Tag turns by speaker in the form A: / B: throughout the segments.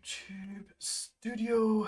A: YouTube Studio.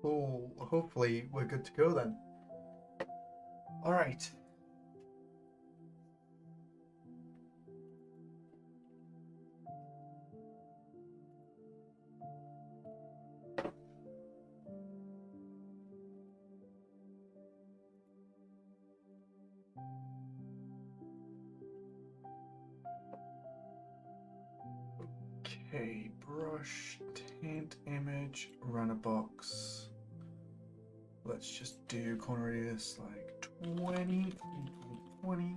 A: Oh, hopefully we're good to go then. All right. Okay, brush, tint, image, run a box. Let's just do corner radius like 20, 20.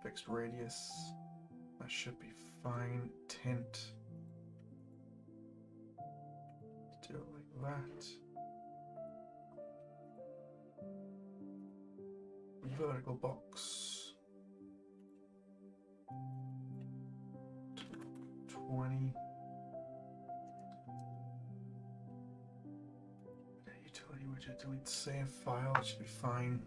A: Fixed radius. That should be fine. Tint. Do it like that. Vertical box. 20. Utility widget, delete save file, it should be fine.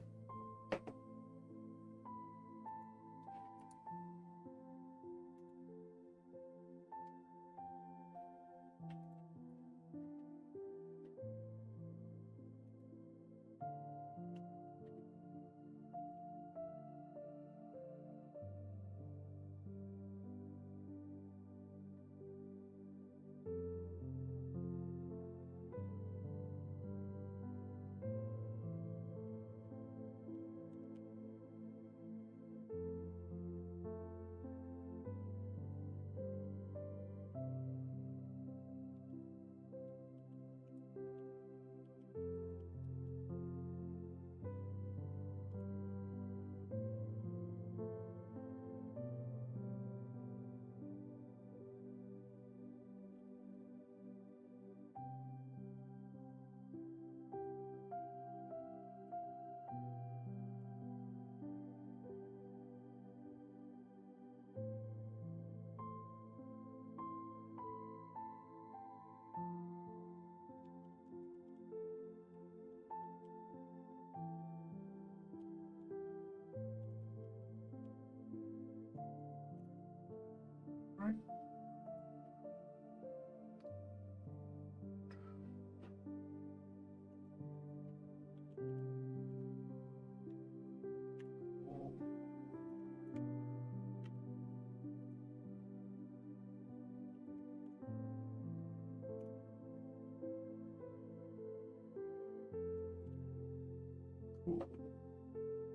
A: Right.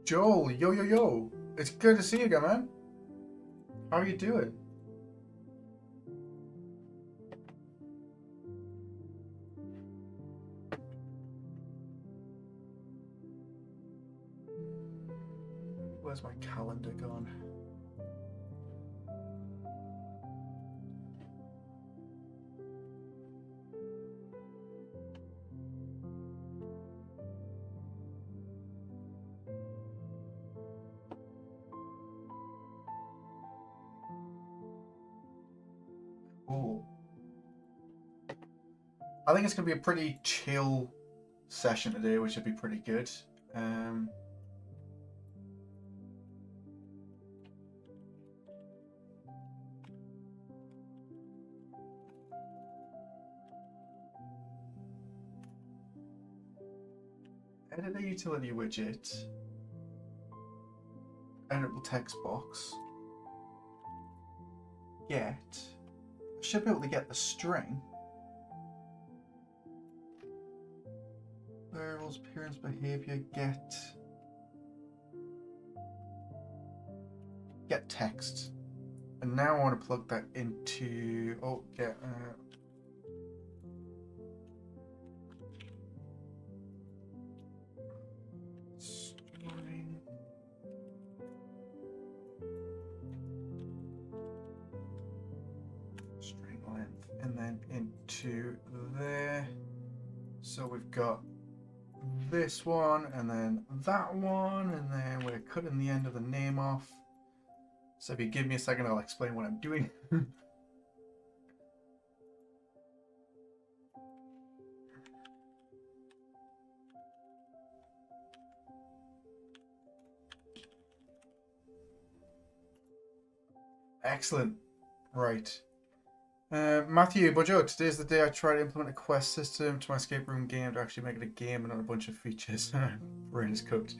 A: Joel, yo yo yo. It's good to see you again, man. How are you doing? Where's my calendar gone? Cool. I think it's going to be a pretty chill session today, which should be pretty good. Edit a utility widget. Editable text box. Get. I should be able to get the string. Variables, appearance, behavior, get text. And now I want to plug that into, oh yeah, storing. String length, and then into there. So we've got this one, and then that one, and then we're cutting the end of the name off. So if you give me a second, I'll explain what I'm doing. Excellent. Right. Matthew, Bojo, today's the day I try to implement a quest system to my escape room game to actually make it a game and not a bunch of features. Brain is cooked.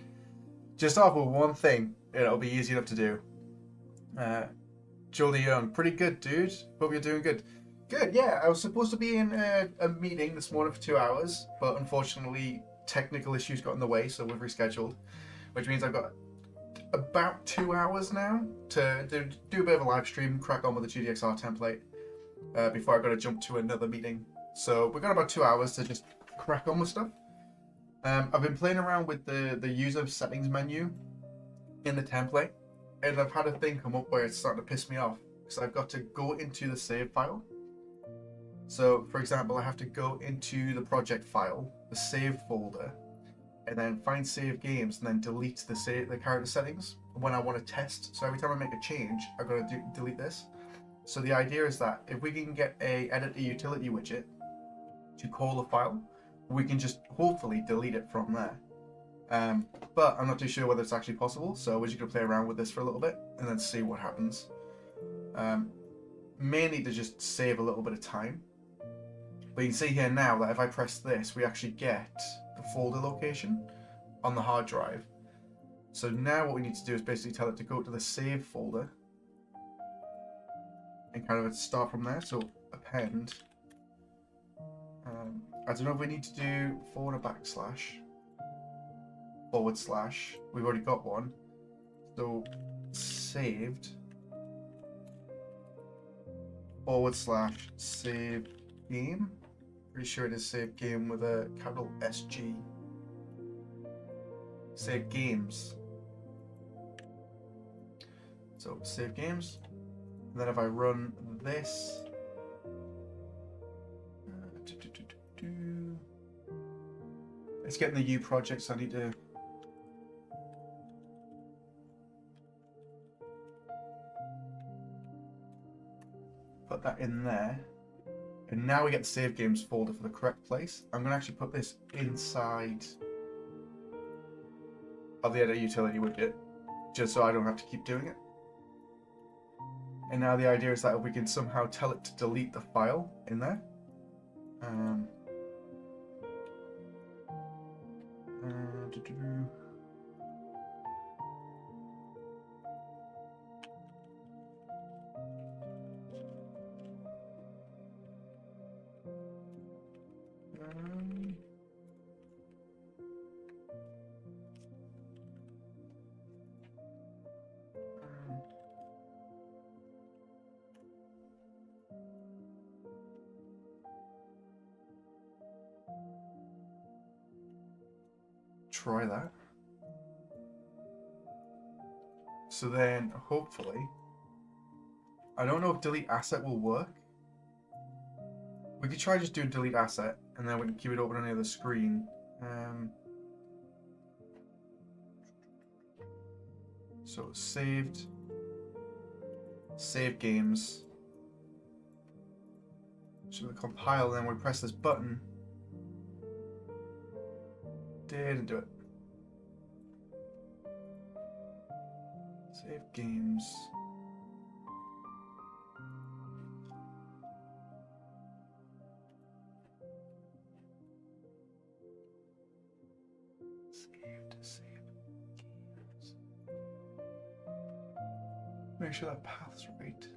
A: Just off with one thing, it'll be easy enough to do. Jolly Young, pretty good, dude. Hope you're doing good. Good, yeah. I was supposed to be in a meeting this morning for 2 hours, but unfortunately, technical issues got in the way, so we've rescheduled, which means I've got about 2 hours now to do a bit of a live stream, crack on with the GDXR template before I've got to jump to another meeting. So we've got about 2 hours to just crack on with stuff. I've been playing around with the user settings menu in the template, and I've had a thing come up where it's starting to piss me off because I've got to go into the save file. So for example, I have to go into the project file, the save folder, and then find save games, and then delete the character settings when I want to test. So every time I make a change, I've got to delete this. So the idea is that if we can get a edit a utility widget to call a file, we can just hopefully delete it from there. But I'm not too sure whether it's actually possible, so we're just going to play around with this for a little bit and then see what happens. Mainly to just save a little bit of time. But you can see here now that if I press this, we actually get the folder location on the hard drive. So now what we need to do is basically tell it to go to the save folder and kind of start from there. So append. I don't know if we need to do forward or backslash. Forward slash. We've already got one. So saved. Forward slash save game. Pretty sure it is save game with a capital SG. Save games. So save games. And then if I run this, it's getting the U project, so I need to put that in there. And now we get the save games folder for the correct place. I'm going to actually put this inside of the edit utility widget, just so I don't have to keep doing it. And now the idea is that if we can somehow tell it to delete the file in there. Try that. So then, hopefully, I don't know if delete asset will work. We could try just doing delete asset, and then we can keep it open on the other screen. So saved, save games. So we compile, then we press this button. Didn't do it. Save games. Save games. Make sure that path's right.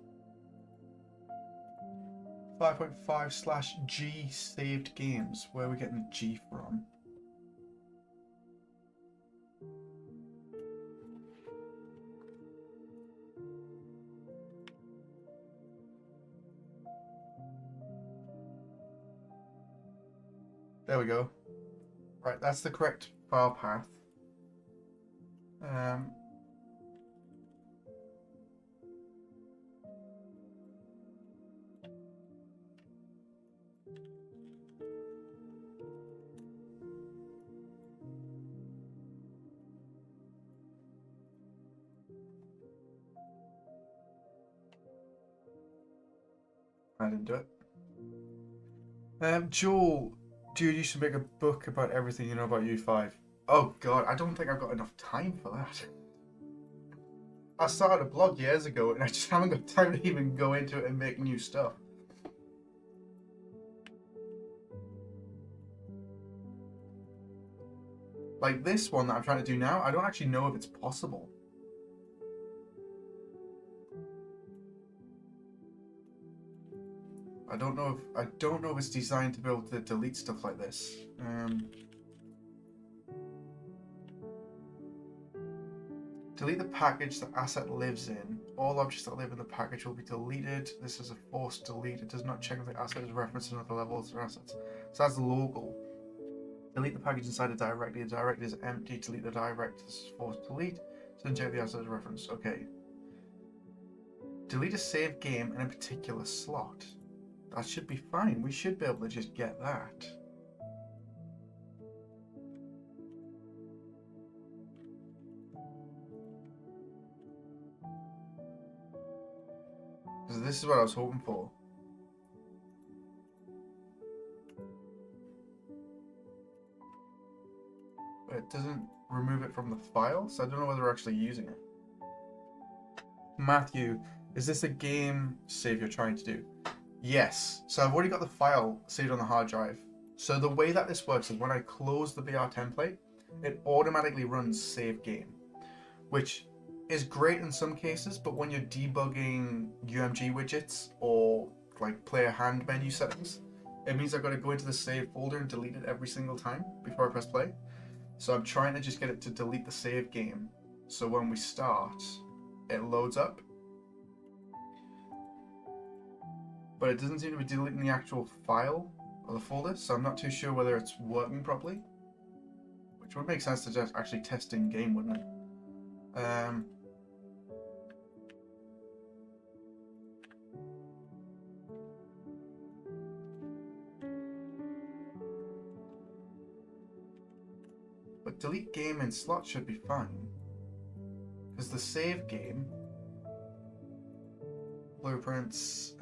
A: 5.5/G saved games. Where are we getting the G from? There we go. Right, that's the correct file path. I didn't do it. Joel, dude, you should make a book about everything you know about U5. Oh god, I don't think I've got enough time for that. I started a blog years ago and I just haven't got time to even go into it and make new stuff. Like this one that I'm trying to do now, I don't actually know if it's possible. I don't know if it's designed to be able to delete stuff like this. Delete the package the asset lives in. All objects that live in the package will be deleted. This is a forced delete. It does not check if the asset is referenced in other levels or assets. So that's local. Delete the package inside the directory. The directory is empty. Delete the directory. This is forced delete. Doesn't check the asset is referenced. Okay. Delete a save game in a particular slot. That should be fine. We should be able to just get that. Because this is what I was hoping for. But it doesn't remove it from the file, so I don't know whether we're actually using it. Matthew, is this a game save you're trying to do? Yes. So I've already got the file saved on the hard drive. So the way that this works is when I close the VR template, it automatically runs save game, which is great in some cases, but when you're debugging UMG widgets or like player hand menu settings, it means I've got to go into the save folder and delete it every single time before I press play. So I'm trying to just get it to delete the save game, so when we start, it loads up. But it doesn't seem to be deleting the actual file or the folder, so I'm not too sure whether it's working properly. Which would make sense to just actually test in game, wouldn't it? But delete game in slot should be fine. Because the save game, blueprints,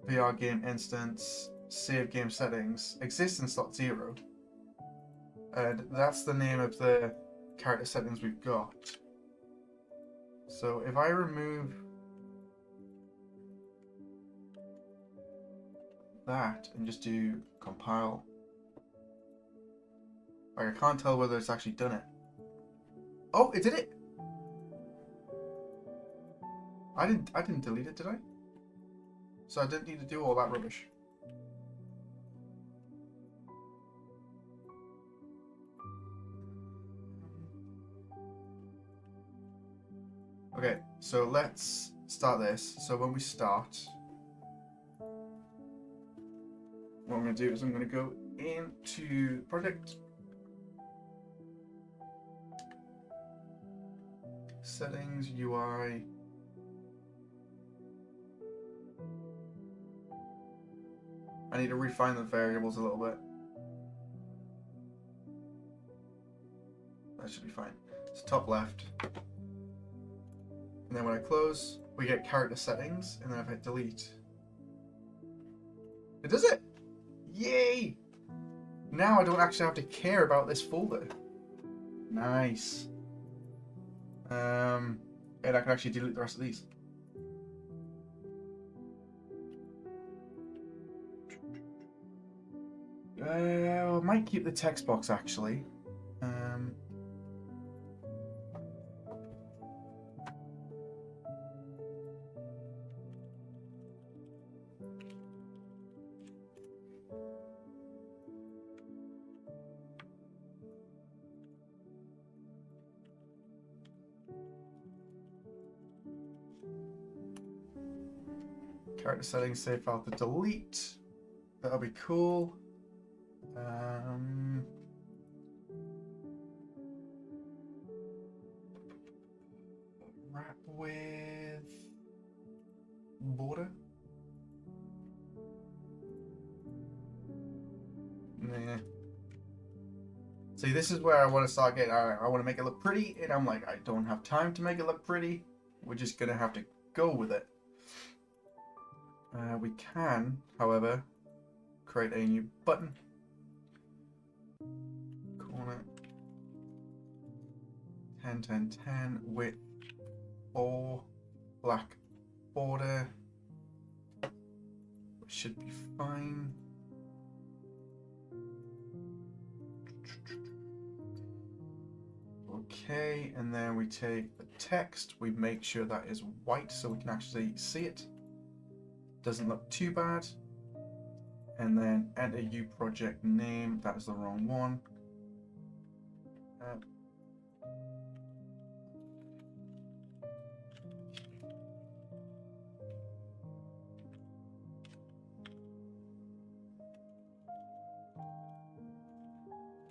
A: VR game instance, save game settings exists in slot 0. And that's the name of the character settings we've got. So if I remove that and just do compile, like I can't tell whether it's actually done it. Oh, it did it! I didn't delete it, did I? So I didn't need to do all that rubbish. Okay, so let's start this. So when we start, what I'm going to do is I'm going to go into project, settings, UI. I need to refine the variables a little bit. That should be fine. It's top left. And then when I close, we get character settings, and then if I hit delete, it does it! Yay! Now I don't actually have to care about this folder. Nice. And I can actually delete the rest of these. I might keep the text box actually. Character settings, save file to delete. That'll be cool. Wrap with border. Nah. See, this is where I want to start getting. I want to make it look pretty, and I'm like, I don't have time to make it look pretty. We're just gonna have to go with it. We can, however, create a new button. Corner 10, 10, 10 width 4 black border. Should be fine. Okay, and then we take the text, we make sure that is white so we can actually see it. Doesn't look too bad. And then enter U project name, that is the wrong one.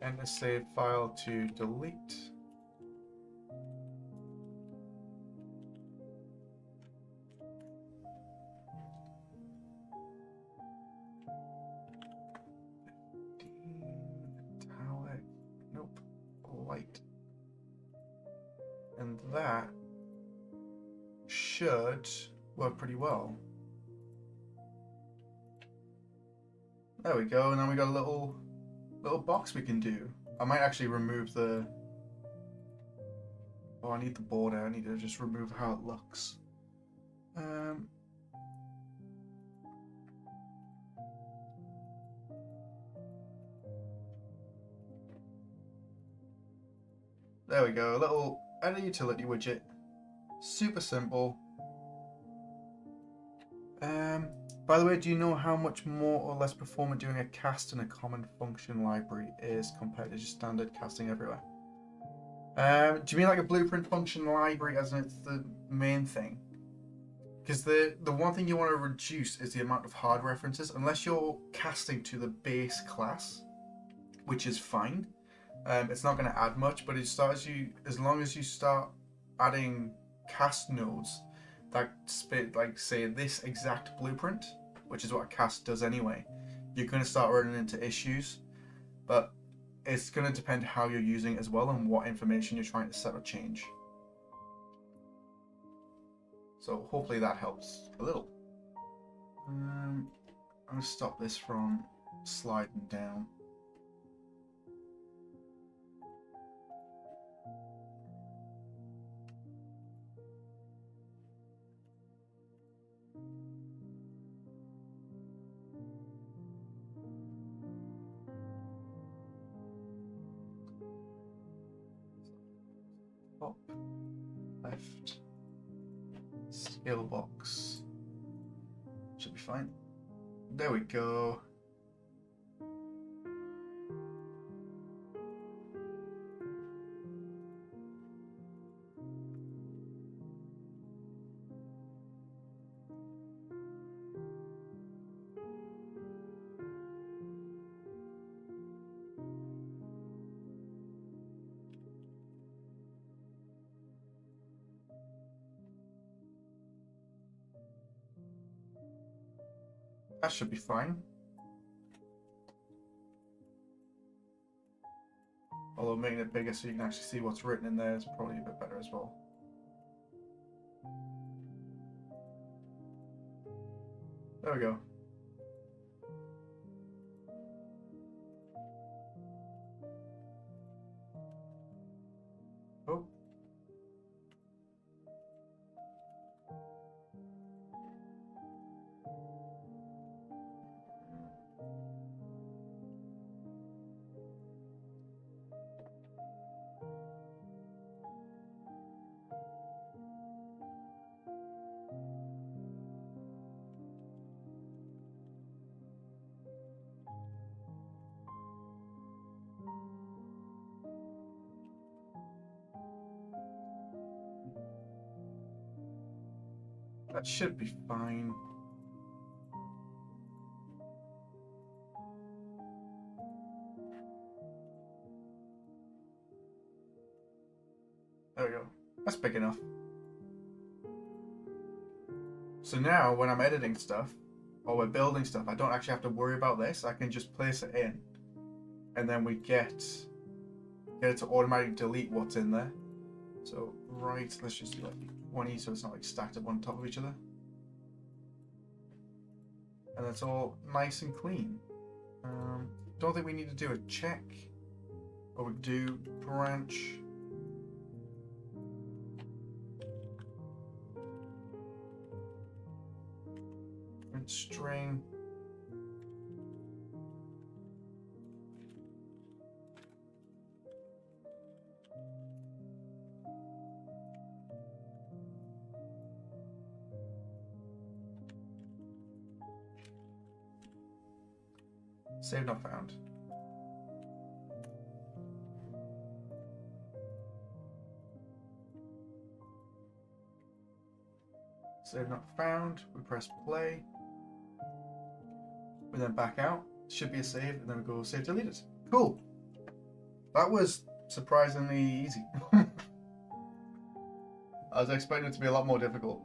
A: Enter save file to delete. Italic, nope, light. And that should work pretty well. There we go, and now we got a little box we can do. I might actually remove the... Oh, I need the border. I need to just remove how it looks. There we go, a little add a utility widget. Super simple. By the way, do you know how much more or less performant doing a cast in a common function library is compared to just standard casting everywhere? Do you mean like a blueprint function library as in it's the main thing? Because the one thing you want to reduce is the amount of hard references, unless you're casting to the base class, which is fine. It's not going to add much, but as long as you start adding cast nodes that spit like say this exact blueprint, which is what a cast does anyway, you're going to start running into issues. But it's going to depend how you're using it as well and what information you're trying to set or change. So hopefully that helps a little. I'm going to stop this from sliding down. Top, left, scale box. Should be fine. There we go. That should be fine. Although making it bigger so you can actually see what's written in there is probably a bit better as well. There we go. Oh. That should be fine. There we go. That's big enough. So now when I'm editing stuff or we're building stuff, I don't actually have to worry about this. I can just place it in and then we get it to automatically delete what's in there. So right, let's just do like 20 so it's not like stacked up on top of each other. And that's all nice and clean. Don't think we need to do a check. Or we do branch. And string. Save not found. Save not found. We press play. We then back out. Should be a save, and then we go save deleted. Cool. That was surprisingly easy. I was expecting it to be a lot more difficult.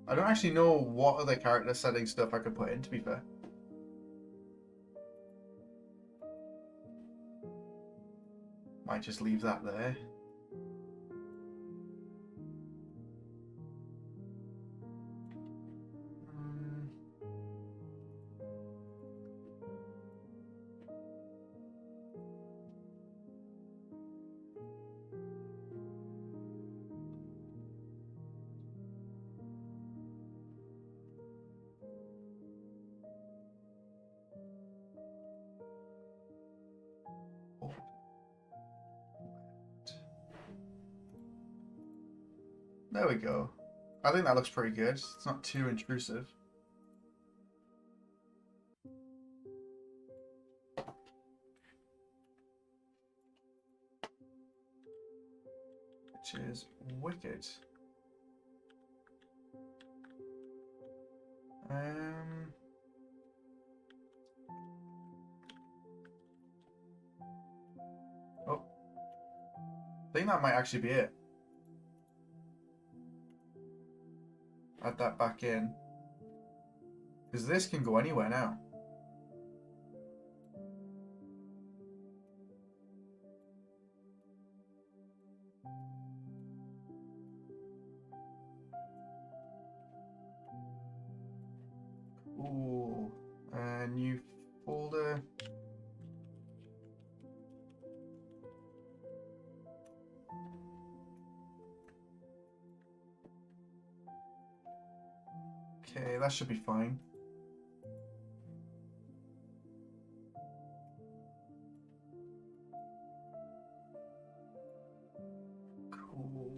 A: I don't actually know what other character setting stuff I could put in, to be fair. Might just leave that there. There we go. I think that looks pretty good. It's not too intrusive. Which is wicked. Oh. I think that might actually be it. Add that back in. Because this can go anywhere now. Ooh. New folder. Okay, that should be fine. Cool.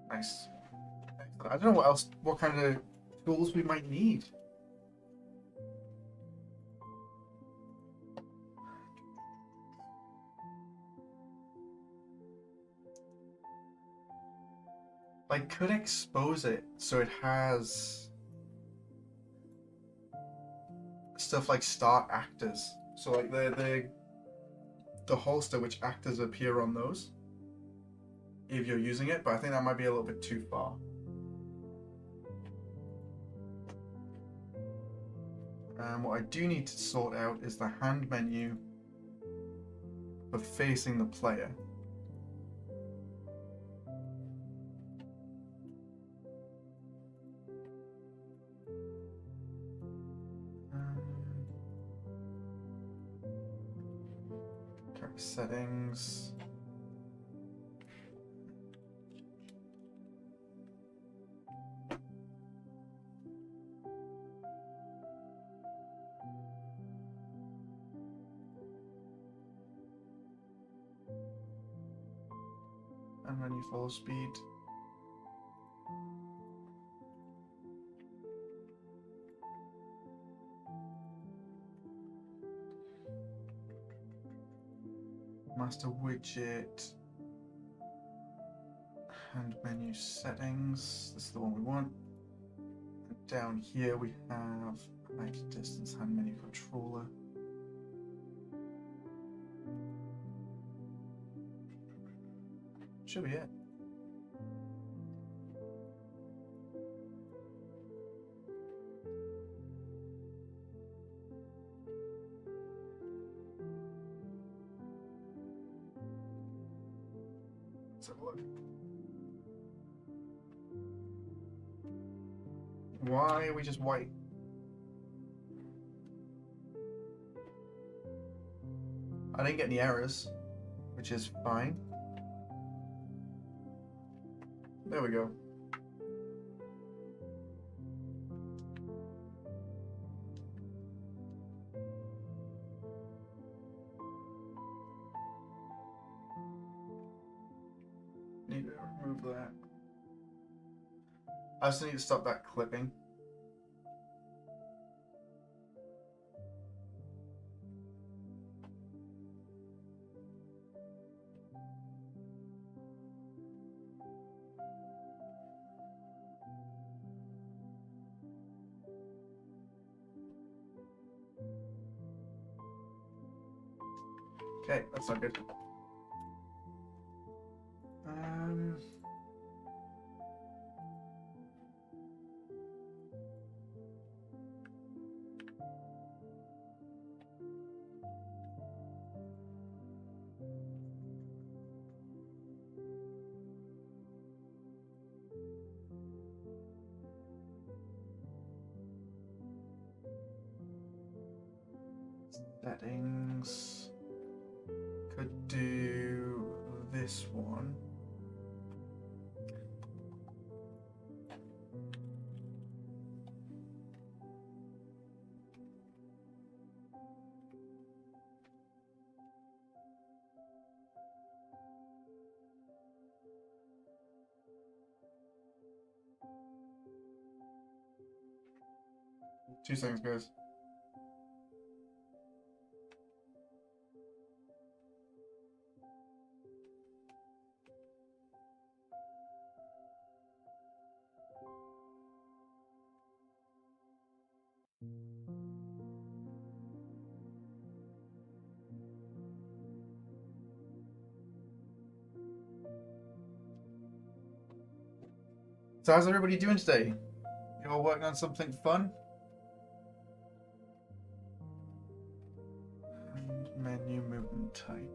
A: Nice. I don't know what else, what kind of tools we might need. I could expose it so it has stuff like start actors. So like the holster which actors appear on those if you're using it, but I think that might be a little bit too far. What I do need to sort out is the hand menu for facing the player. Settings. And menu follow speed. Master widget. Hand menu settings. This is the one we want. And down here we have height, distance, hand menu controller. Should be it. Let's have a look. Why are we just white? I didn't get any errors, which is fine. There we go. Need to remove that. I also need to stop that clipping. Okay, that's not good. Settings. Could do this one. Two seconds, guys. So how's everybody doing today? You all working on something fun? And menu movement type.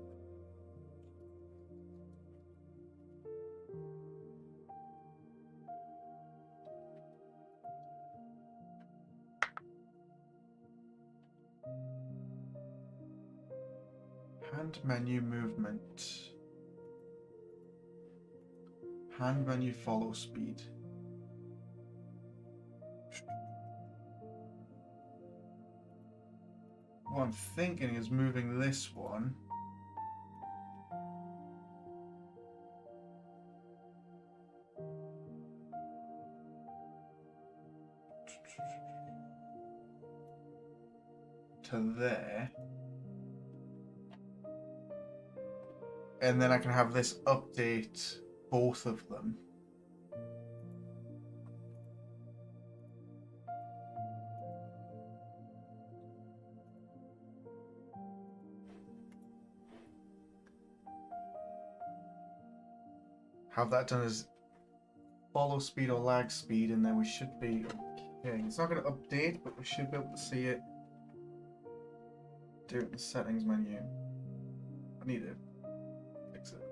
A: Hand menu movement. Hand menu follow speed. What I'm thinking is moving this one to there, and then I can have this update both of them. Have that done as follow speed or lag speed, and then we should be okay. It's not going to update, but we should be able to see it. Do it in the settings menu. I need to fix it.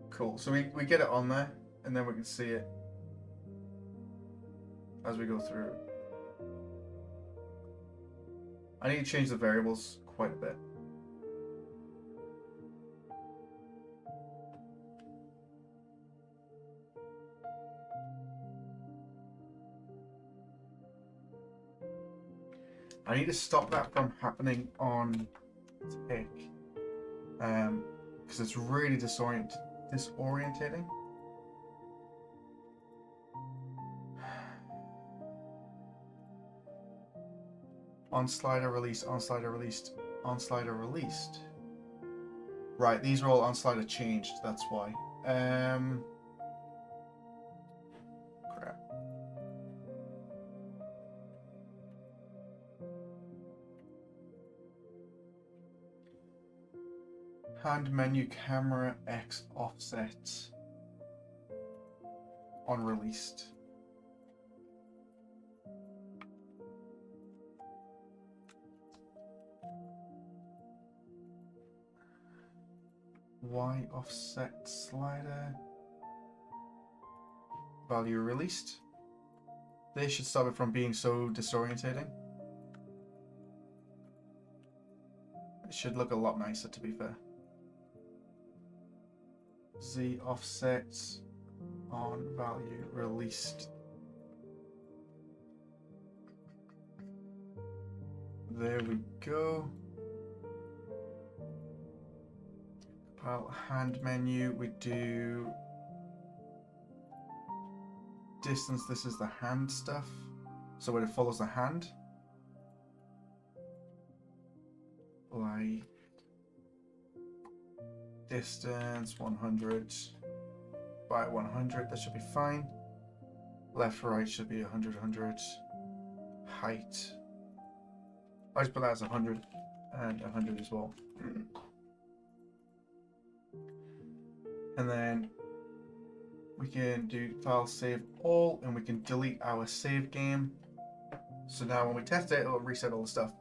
A: Cool. So we get it on there, and then we can see it as we go through. I need to change the variables quite a bit. I need to stop that from happening on tick, because it's really disorientating. On slider release, on slider released, on slider released. Right, these are all on slider changed, that's why. Crap. Hand menu camera X offset. On released. Y offset slider. Value released. This should stop it from being so disorientating. It should look a lot nicer, to be fair. Z offset on value released. There we go. Hand menu, we do distance. This is the hand stuff, so when it follows the hand, like distance 100 by 100, that should be fine. Left right should be 100 100. Height, I just put that as 100 and 100 as well. And then we can do file save all, and we can delete our save game. So now when we test it, it'll reset all the stuff.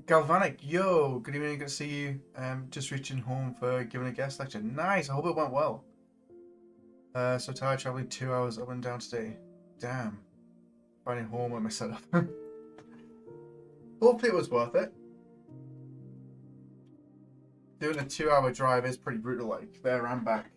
A: Galvanic, yo, good evening, good to see you. Just reaching home for giving a guest lecture. Nice, I hope it went well. So tired traveling 2 hours up and down today. Damn. Finding home at my setup. Hopefully it was worth it. Doing a 2-hour drive is pretty brutal, like, there and back.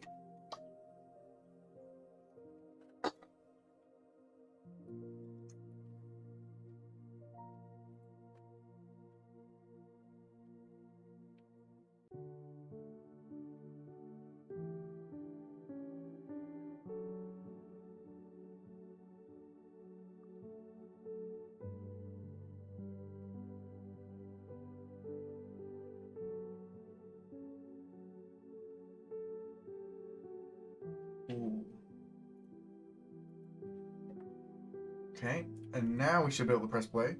A: Ooh. Okay, and now we should be able to press play.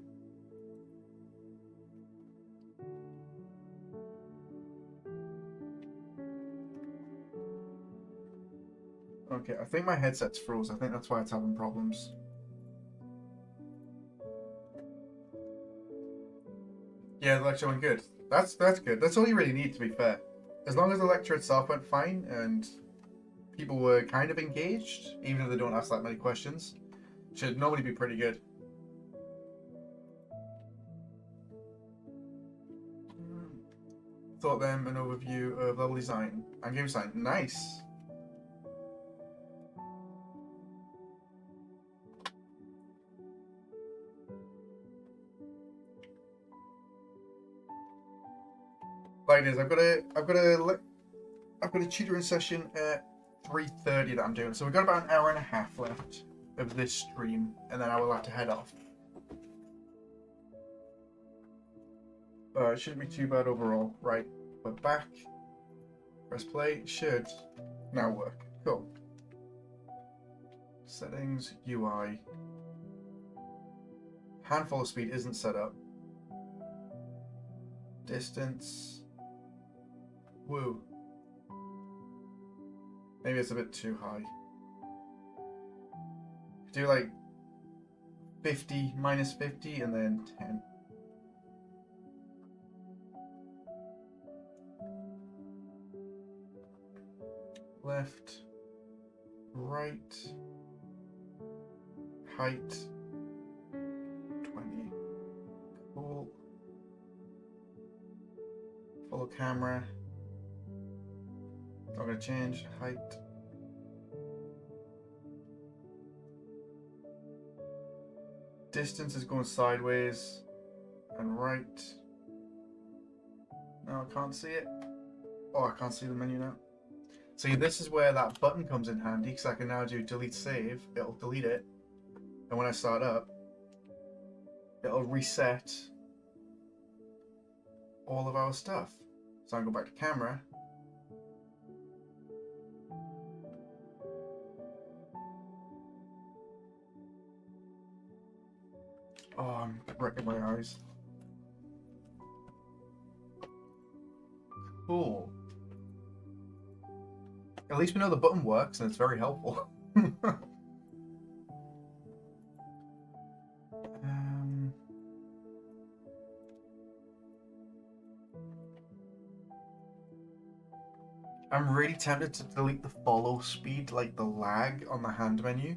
A: Okay, I think my headset's froze. I think that's why it's having problems. Yeah, the lecture went good. That's good. That's all you really need, to be fair. As long as the lecture itself went fine and people were kind of engaged, even if they don't ask that many questions, should normally be pretty good. Thought them an overview of level design and game design. Nice. Like this, I've got a tutoring session at 3:30 that I'm doing, so we've got about an hour and a half left of this stream, and then I will have to head off. It shouldn't be too bad overall. Right, we're back. Press play. Should now work. Cool. Settings, UI. Hand follow speed isn't set up. Distance. Woo. Maybe it's a bit too high. Do like 50, minus 50, and then 10. Left, right, height, 20. Cool. Follow camera. I'm gonna change height. Distance is going sideways and right. No, I can't see it. Oh, I can't see the menu now. See, this is where that button comes in handy, because I can now do delete save. It'll delete it. And when I start up, it'll reset all of our stuff. So I'll go back to camera. Oh, I'm wrecking my eyes. Cool. At least we know the button works and it's very helpful. I'm really tempted to delete the follow speed, like the lag on the hand menu.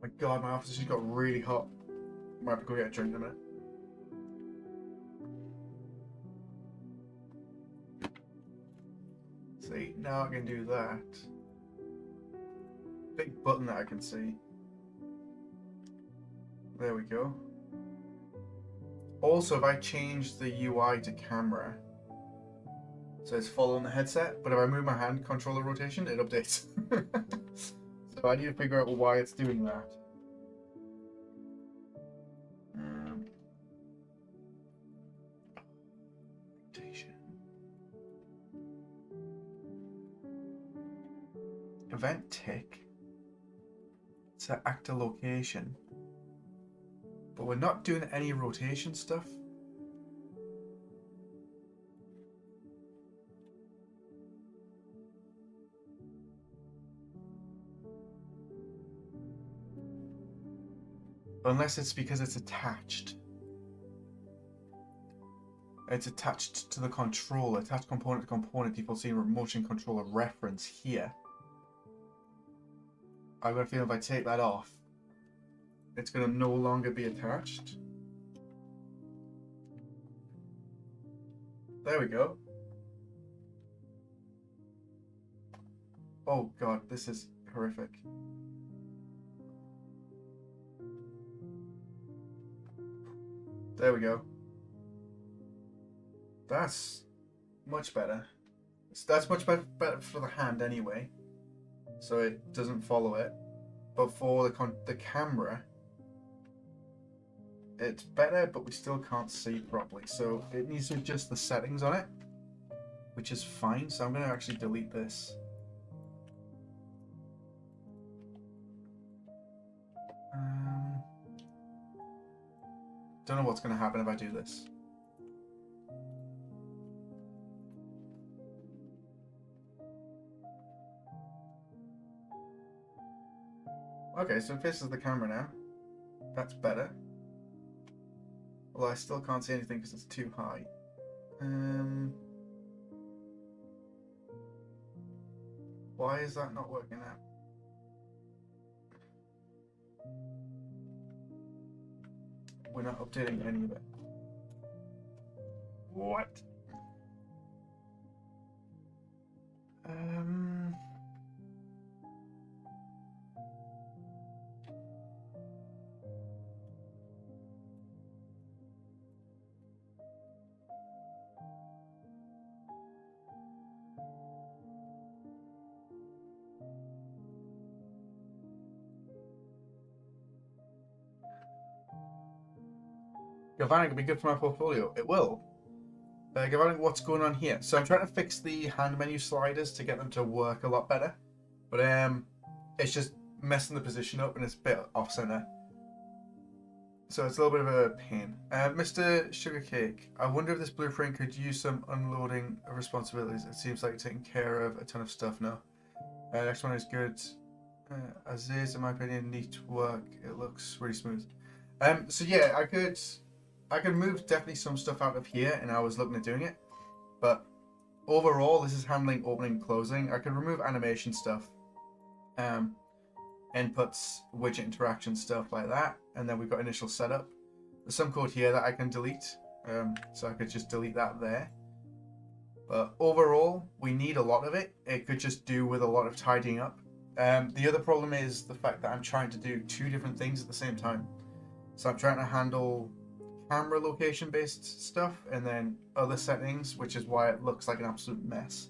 A: My God, my office just got really hot. Might have to go get a drink in a minute. See, now I can do that. Big button that I can see. There we go. Also, if I change the UI to camera, so it's following the headset, but if I move my hand controller rotation, it updates. So I need to figure out why it's doing that. Rotation. Event tick. To actor location. But we're not doing any rotation stuff. Unless it's because it's attached. It's attached to the controller. Attached component to component default scene motion controller reference here. I've got a feeling if I take that off, it's going to no longer be attached. There we go. Oh God, this is horrific. There we go. That's much better. That's much better for the hand anyway, so it doesn't follow it. But for the camera, it's better, but we still can't see properly. So it needs to adjust the settings on it, which is fine. So I'm going to actually delete this. Don't know what's going to happen if I do this. Okay, so it faces the camera now. That's better. Although I still can't see anything because it's too high. Why is that not working out? We're not updating any of it. What? Galvanic will be good for my portfolio. It will. Galvanic, what's going on here? So I'm trying to fix the hand menu sliders to get them to work a lot better. But it's just messing the position up and it's a bit off center. So it's a little bit of a pain. Mr. Sugarcake, I wonder if this blueprint could use some unloading of responsibilities. It seems like you're taking care of a ton of stuff now. Next one is good. As is, in my opinion, neat work. It looks really smooth. So yeah, I could move definitely some stuff out of here, and I was looking at doing it. But overall, this is handling opening and closing. I could remove animation stuff, inputs, widget interaction stuff like that, and then we've got initial setup. There's some code here that I can delete, so I could just delete that there. But overall, we need a lot of it. It could just do with a lot of tidying up. The other problem is the fact that I'm trying to do two different things at the same time. So I'm trying to handle camera location based stuff and then other settings, which is why it looks like an absolute mess.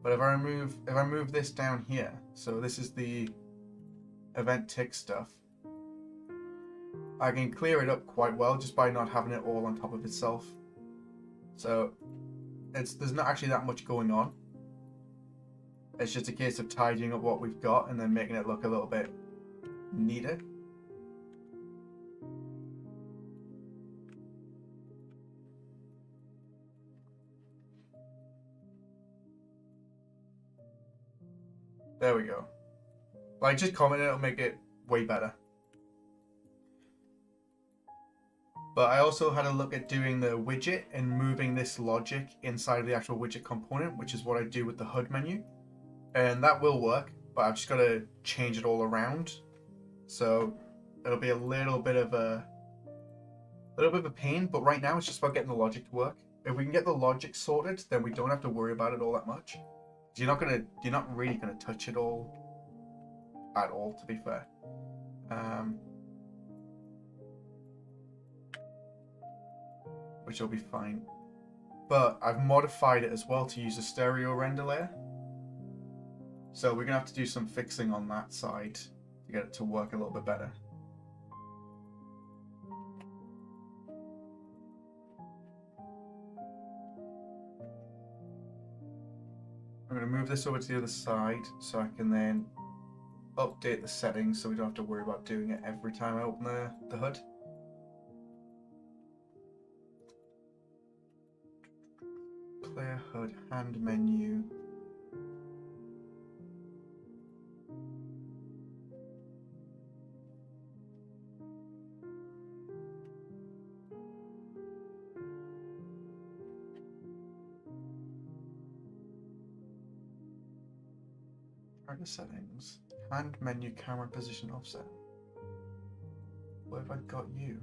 A: But if I move this down here, so this is the event tick stuff, I can clear it up quite well just by not having it all on top of itself. So there's not actually that much going on. It's just a case of tidying up what we've got and then making it look a little bit neater. There we go. Like, just comment it, it'll make it way better. But I also had a look at doing the widget and moving this logic inside of the actual widget component, which is what I do with the HUD menu. And that will work, but I've just got to change it all around. So it'll be a little bit of a pain, but right now it's just about getting the logic to work. If we can get the logic sorted, then we don't have to worry about it all that much. You're not really gonna touch it all at all, to be fair. Which will be fine. But I've modified it as well to use a stereo render layer. So we're gonna have to do some fixing on that side to get it to work a little bit better. I'm going to move this over to the other side so I can then update the settings so we don't have to worry about doing it every time I open the HUD. Clear HUD hand menu. Trigger settings. Hand menu camera position offset. Where have I got you?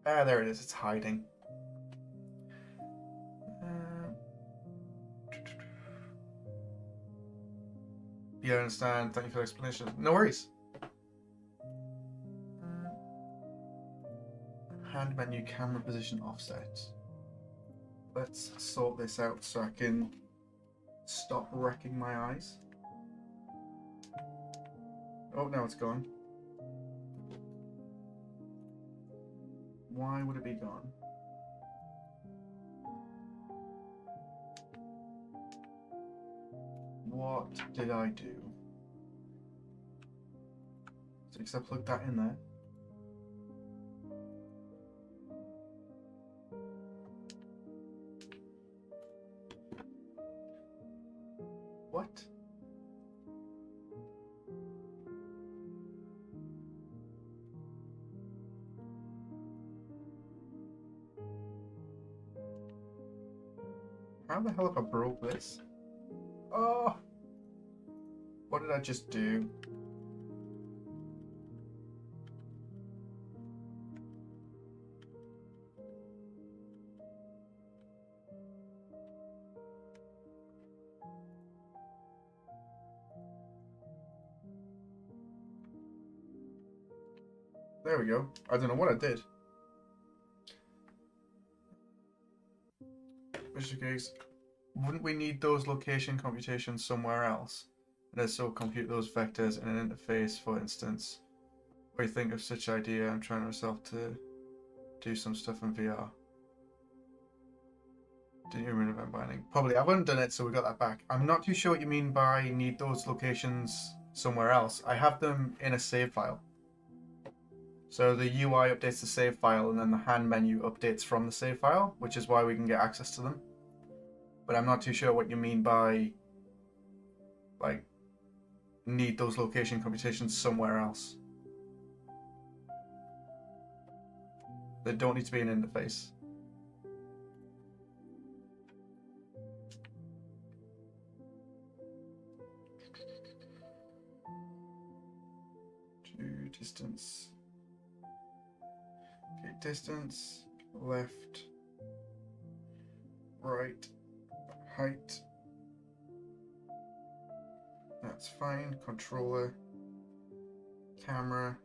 A: Ah, there it is. It's hiding. Yeah, I understand. Thank you for the explanation. No worries. Hand menu camera position offset. Let's sort this out so I can stop wrecking my eyes. Oh, now it's gone. Why would it be gone? What did I do? So, because I plugged that in there. What? How the hell have I broke this? Oh! What did I just do? There we go. I don't know what I did. Which case, wouldn't we need those location computations somewhere else? Let's so compute those vectors in an interface, for instance. What do you think of such idea? I'm trying myself to do some stuff in VR. Didn't you remember binding? Probably. I haven't done it, so we got that back. I'm not too sure what you mean by need those locations somewhere else. I have them in a save file. So the UI updates the save file, and then the hand menu updates from the save file, which is why we can get access to them. But I'm not too sure what you mean by, like, need those location computations somewhere else. They don't need to be an interface. Distance. Okay, distance, left, right, height. That's fine. Controller, camera.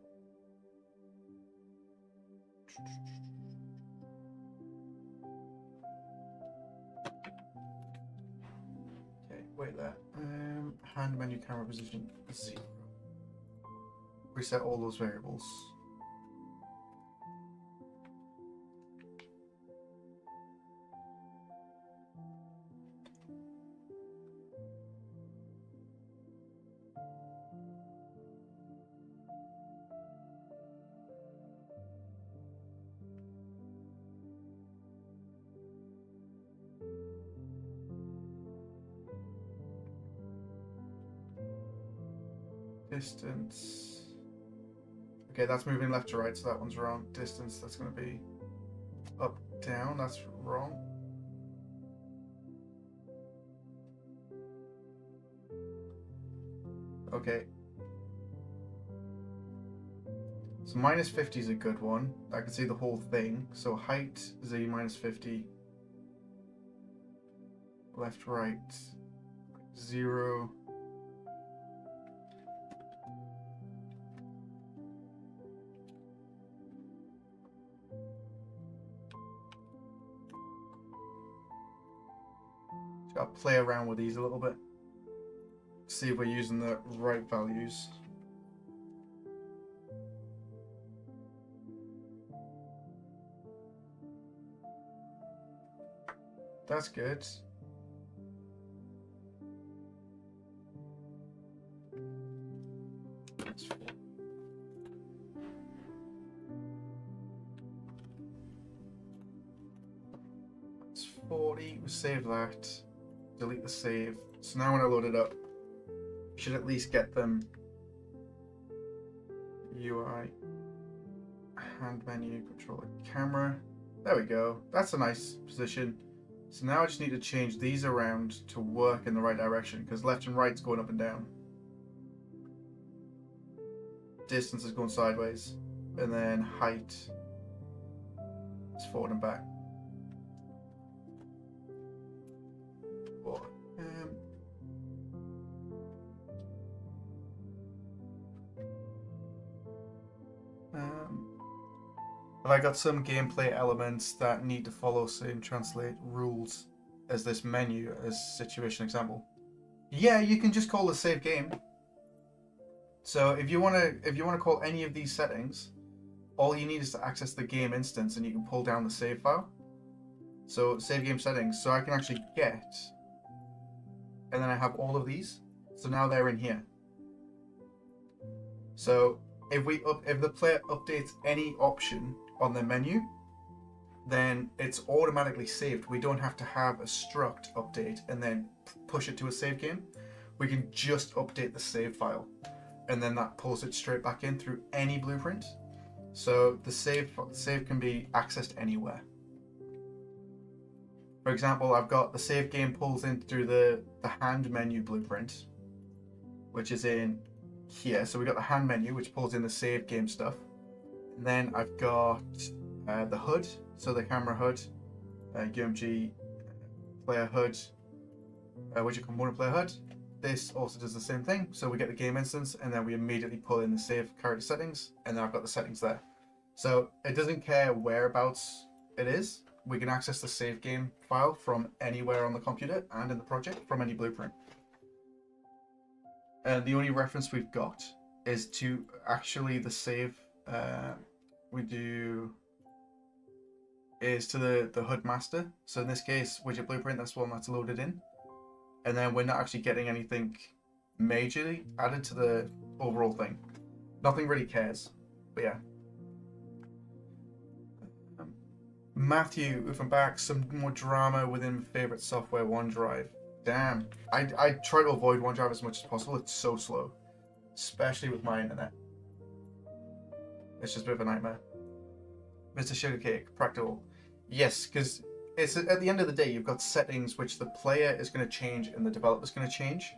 A: Okay, wait there. Hand menu camera position 0. Reset all those variables. Distance. Okay, that's moving left to right, so that one's wrong. Distance, that's going to be up, down, that's wrong. Okay. So minus 50 is a good one. I can see the whole thing. So height, Z minus 50. Left, right, 0. Got to play around with these a little bit. See if we're using the right values. That's good. That's 4. That's 40. We save that. Delete the save. So now when I load it up, you should at least get them. UI, hand menu, controller, camera. There we go. That's a nice position. So now I just need to change these around to work in the right direction, because left and right's going up and down. Distance is going sideways. And then height is forward and back. But I got some gameplay elements that need to follow same translate rules as this menu as situation example. Yeah, you can just call the save game. So if you wanna call any of these settings, all you need is to access the game instance and you can pull down the save file. So save game settings. So I can actually get, and then I have all of these. So now they're in here. So if the player updates any option on the menu, then it's automatically saved. We don't have to have a struct update and then push it to a save game. We can just update the save file, and then that pulls it straight back in through any blueprint. So the save can be accessed anywhere. For example, I've got the save game pulls in through the hand menu blueprint, which is in here. So we got the hand menu, which pulls in the save game stuff. And then I've got the HUD, so the camera HUD, UMG player HUD, widget component player HUD. This also does the same thing. So we get the game instance, and then we immediately pull in the save character settings, and then I've got the settings there. So it doesn't care whereabouts it is. We can access the save game file from anywhere on the computer and in the project from any blueprint. And the only reference we've got is to actually the save we do is to the HUD master. So in this case, widget blueprint, that's one that's loaded in. And then we're not actually getting anything majorly added to the overall thing. Nothing really cares, but yeah. Matthew, if I'm back, some more drama within favorite software, OneDrive. Damn, I try to avoid OneDrive as much as possible. It's so slow, especially with my internet. It's just a bit of a nightmare. Mr. Sugarcake, practical. Yes, because it's at the end of the day, you've got settings which the player is going to change and the developer's going to change.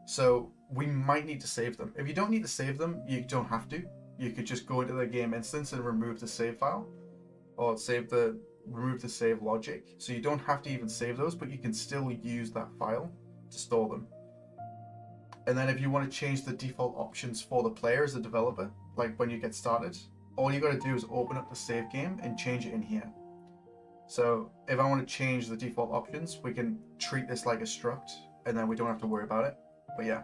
A: So we might need to save them. If you don't need to save them, you don't have to. you could just go into the game instance and remove the save file, or remove the save logic. So you don't have to even save those, but you can still use that file to store them. And then if you want to change the default options for the player as a developer, like when you get started, all you got to do is open up the save game and change it in here. So if I want to change the default options, we can treat this like a struct, and then we don't have to worry about it. But yeah.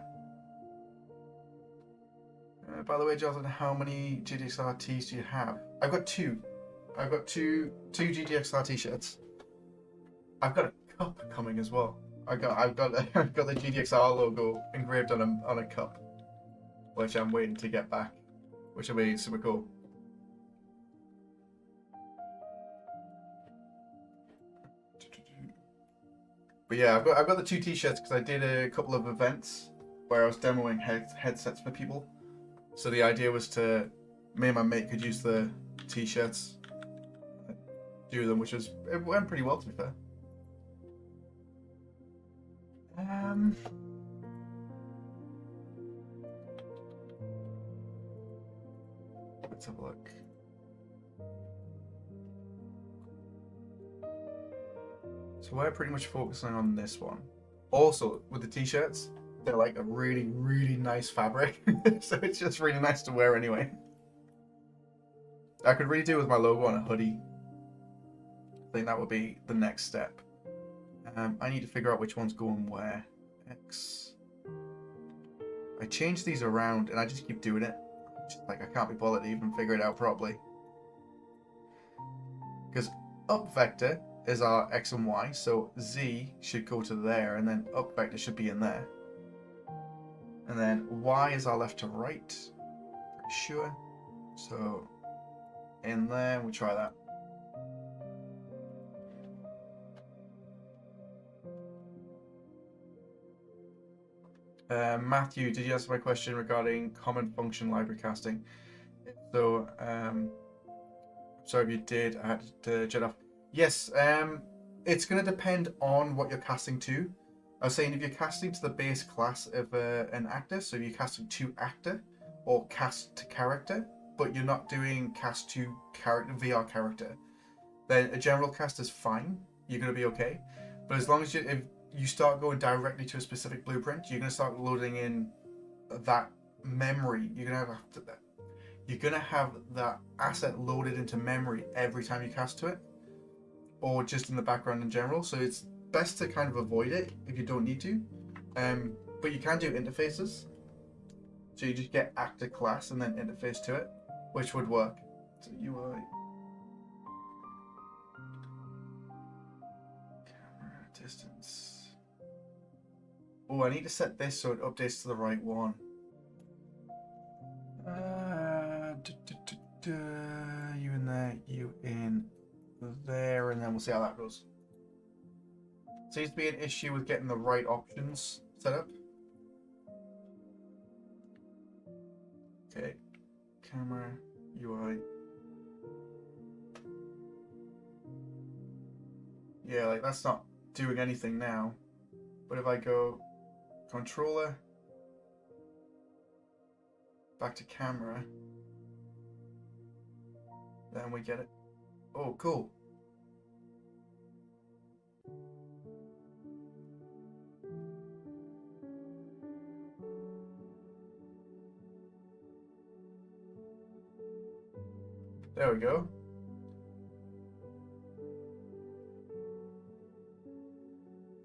A: By the way, Jonathan, how many GDXR tees do you have? I've got two. I've got two GDXR t-shirts. I've got a cup coming as well. I've got the GDXR logo engraved on a cup, which I'm waiting to get back, which will be super cool. But yeah, I've got the two t-shirts because I did a couple of events where I was demoing headsets for people. So the idea was to me and my mate could use the t-shirts, do them, it went pretty well to be fair. Let's have a look. So we're pretty much focusing on this one. Also, with the t-shirts, they're like a really, really nice fabric. So it's just really nice to wear anyway. I could really do with my logo on a hoodie. I think that would be the next step. I need to figure out which one's going where. X. I change these around and I just keep doing it. Like I can't be bothered to even figure it out properly. Because up vector is our X and Y, so Z should go to there, and then up vector should be in there. And then Y is our left to right, pretty sure. So in there, we'll try that. Matthew, did you answer my question regarding common function library casting? So, sorry if you did, I had to jet off. Yes, it's going to depend on what you're casting to. I was saying if you're casting to the base class of an actor, so if you're casting to actor or cast to character, but you're not doing cast to character VR character, then a general cast is fine. You're going to be okay. But as long as if you start going directly to a specific blueprint, you're going to start loading in that memory. You're going to have that asset loaded into memory every time you cast to it, or just in the background in general. So it's best to kind of avoid it if you don't need to. But you can do interfaces. So you just get actor class and then interface to it, which would work. So UI. Camera distance. Oh, I need to set this so it updates to the right one. You in there, you in there, and then we'll see how that goes. Seems to be an issue with getting the right options set up. Okay, camera, UI. Yeah, like that's not doing anything now. But if I go controller, back to camera, then we get it. Oh, cool. There we go.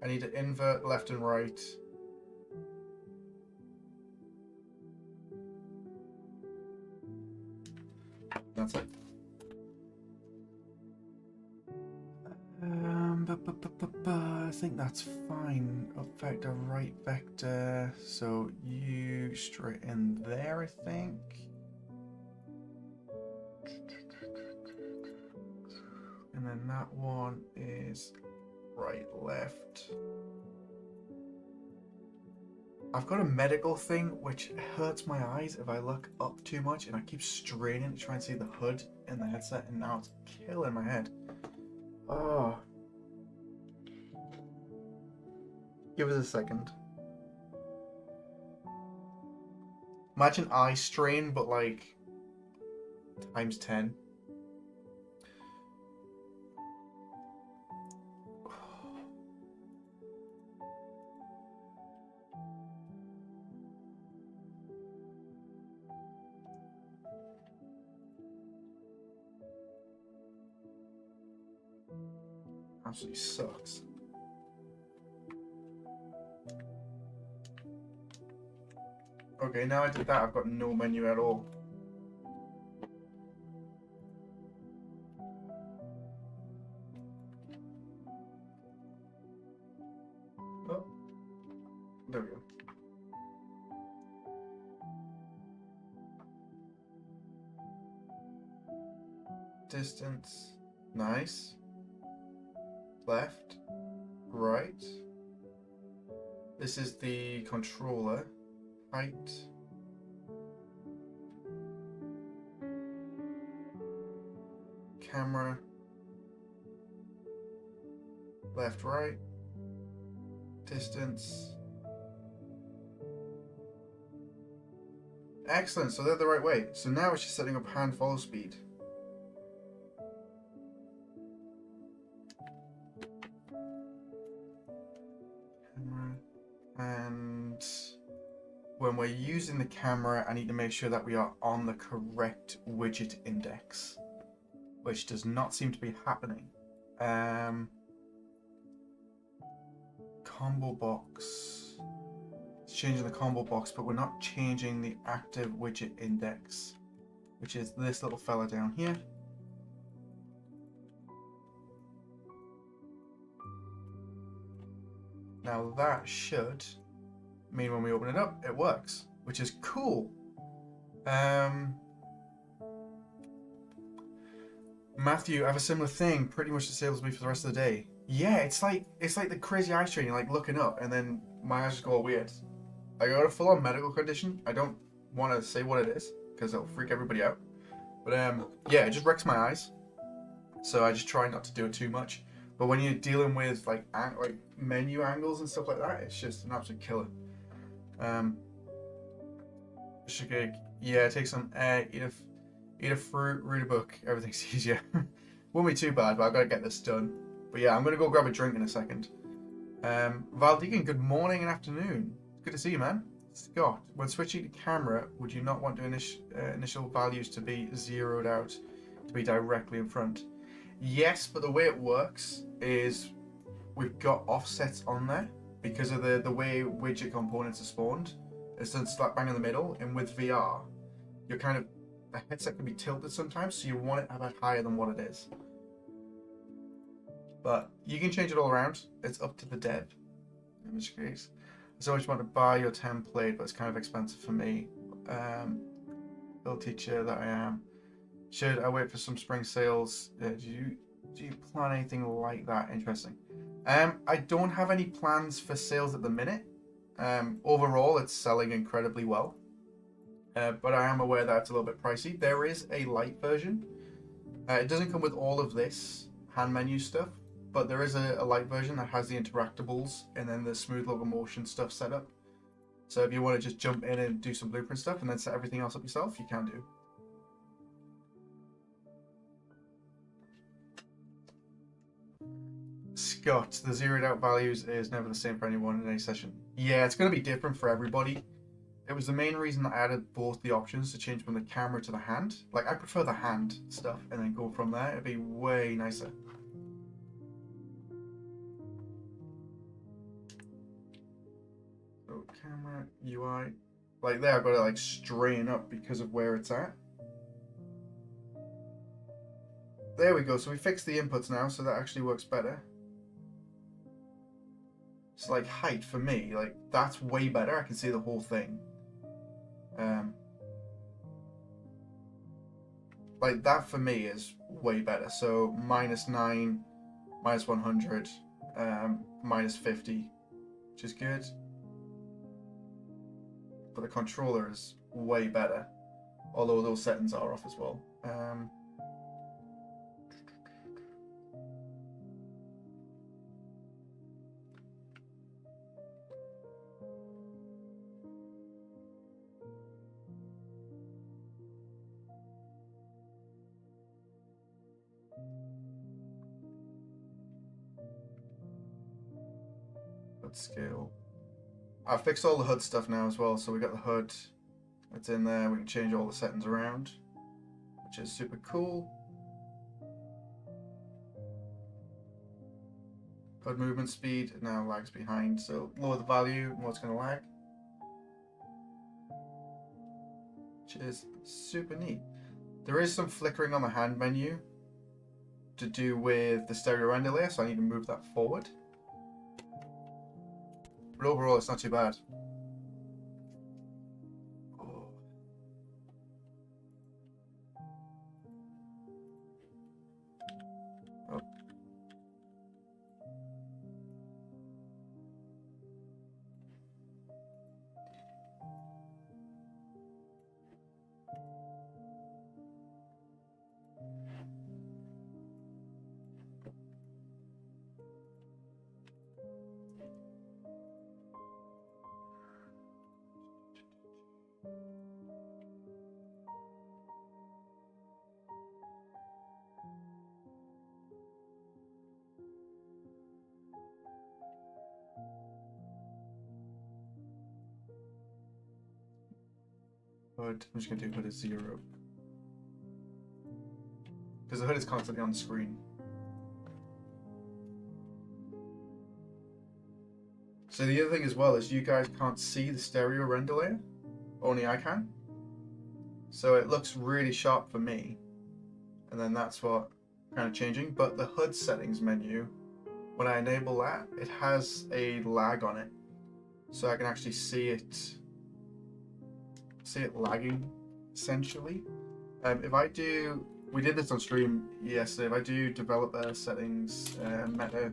A: I need to invert left and right. That's it. I think that's fine. Up vector, right vector. So you straight in there, I think. And then that one is right, left. I've got a medical thing which hurts my eyes if I look up too much, and I keep straining to try and see the hood in the headset, and now it's killing my head. Oh. Give us a second. Imagine eye strain, but like times 10. Absolutely sucks. Okay, now I did that, I've got no menu at all. Oh, there we go. Distance, nice. Left, right. This is the controller. Height. Camera. Left, right. Distance. Excellent, so they're the right way. So now it's just setting up hand follow speed. Camera. And when we're using the camera, I need to make sure that we are on the correct widget index, which does not seem to be happening. Combo box. It's changing the combo box, but we're not changing the active widget index, which is this little fella down here. Now that should mean when we open it up, it works, which is cool. Matthew, I have a similar thing, pretty much disables me for the rest of the day. Yeah, it's like the crazy eye strain. You're like looking up, and then my eyes just go all weird. I got a full-on medical condition. I don't want to say what it is because it'll freak everybody out. But yeah, it just wrecks my eyes. So I just try not to do it too much. But when you're dealing with like menu angles and stuff like that, it's just an absolute killer. Shigig, yeah, take some eat a fruit, read a book, everything's easier. Won't be too bad, but I've got to get this done. But yeah, I'm going to go grab a drink in a second. Valdegan, good morning and afternoon. Good to see you, man. Scott, when switching to camera, would you not want to initial values to be zeroed out to be directly in front? Yes, but the way it works is we've got offsets on there because of the way widget components are spawned. It's slap bang in the middle, and with VR, you're kind of, the headset can be tilted sometimes, so you want it a bit higher than what it is. But you can change it all around. It's up to the dev. In which case, I so much want to buy your template, but it's kind of expensive for me. Little teacher that I am. Should I wait for some spring sales? Do you plan anything like that? Interesting. I don't have any plans for sales at the minute. Overall, it's selling incredibly well. But I am aware that it's a little bit pricey. There is a light version. It doesn't come with all of this hand menu stuff, but there is a light version that has the interactables and then the smooth locomotion stuff set up. So if you want to just jump in and do some blueprint stuff and then set everything else up yourself, you can do. Scott, the zeroed out values is never the same for anyone in any session. Yeah, it's going to be different for everybody. It was the main reason that I added both the options to change from the camera to the hand. Like, I prefer the hand stuff and then go from there. It'd be way nicer. So, camera, UI. Like there, I've got to like strain up because of where it's at. There we go. So we fixed the inputs now, so that actually works better. It's like height for me, like that's way better. I can see the whole thing. Like that for me is way better. So -9, -100, -50, which is good. But the controller is way better, although those settings are off as well. HUD scale. I've fixed all the HUD stuff now as well, so we got the HUD that's in there. We can change all the settings around, which is super cool. HUD movement speed now lags behind, so lower the value, more it's going to lag, which is super neat. There is some flickering on the hand menu to do with the stereo render layer, so I need to move that forward. But overall, it's not too bad. HUD, I'm just going to do HUD as 0. Because the HUD is constantly on the screen. So the other thing as well is you guys can't see the stereo render layer. Only I can. So it looks really sharp for me. And then that's what kind of changing. But the HUD settings menu, when I enable that, it has a lag on it. So I can actually see it lagging, essentially. If I do, we did this on stream yesterday, if I do developer settings, meta,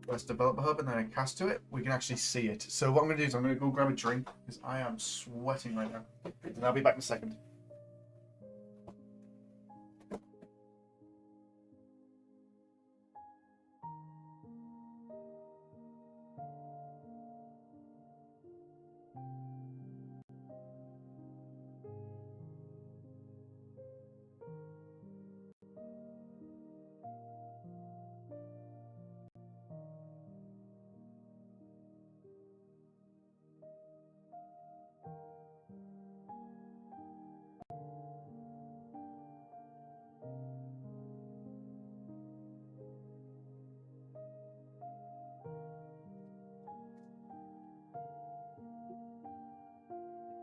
A: press developer hub, and then I cast to it, we can actually see it. So what I'm going to do is I'm going to go grab a drink, because I am sweating right now. And I'll be back in a second.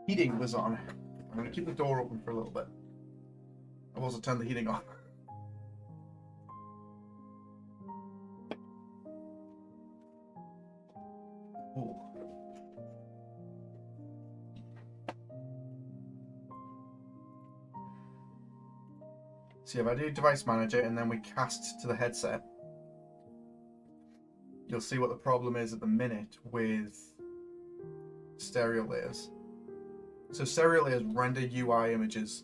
A: Heating was on. I'm going to keep the door open for a little bit. I've also turned the heating on. Ooh. See, if I do device manager and then we cast to the headset, you'll see what the problem is at the minute with stereo layers. So stereo layers render UI images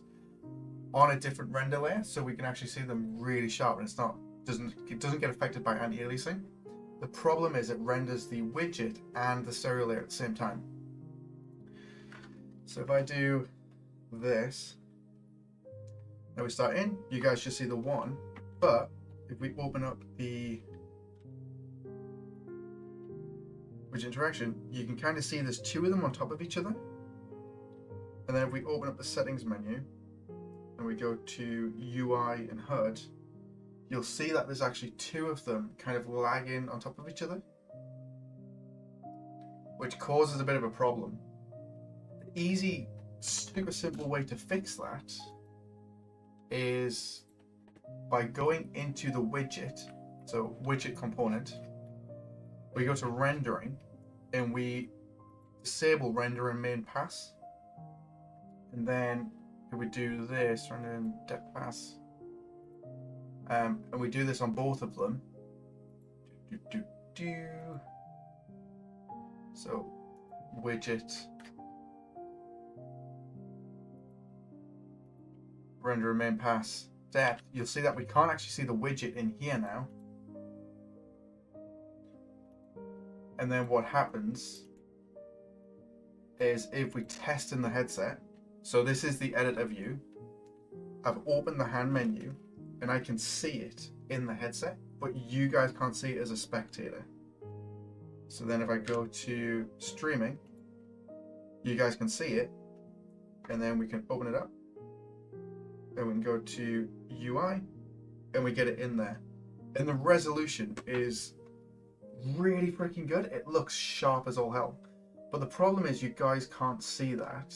A: on a different render layer, so we can actually see them really sharp, and it doesn't get affected by anti-aliasing. The problem is it renders the widget and the stereo layer at the same time. So if I do this, now we start in, you guys should see the 1, but if we open up the widget interaction, you can kind of see there's 2 of them on top of each other. And then if we open up the settings menu and we go to UI and HUD, you'll see that there's actually 2 of them kind of lagging on top of each other, which causes a bit of a problem. The easy, super simple way to fix that is by going into the widget, so widget component, we go to rendering and we disable render in main pass. And then if we do this, render in depth pass, and we do this on both of them. So widget, render in main pass, depth. You'll see that we can't actually see the widget in here now. And then what happens is if we test in the headset, so this is the editor view. I've opened the hand menu and I can see it in the headset, but you guys can't see it as a spectator. So then if I go to streaming, you guys can see it, and then we can open it up, and we can go to UI, and we get it in there. And the resolution is really freaking good. It looks sharp as all hell. But the problem is you guys can't see that.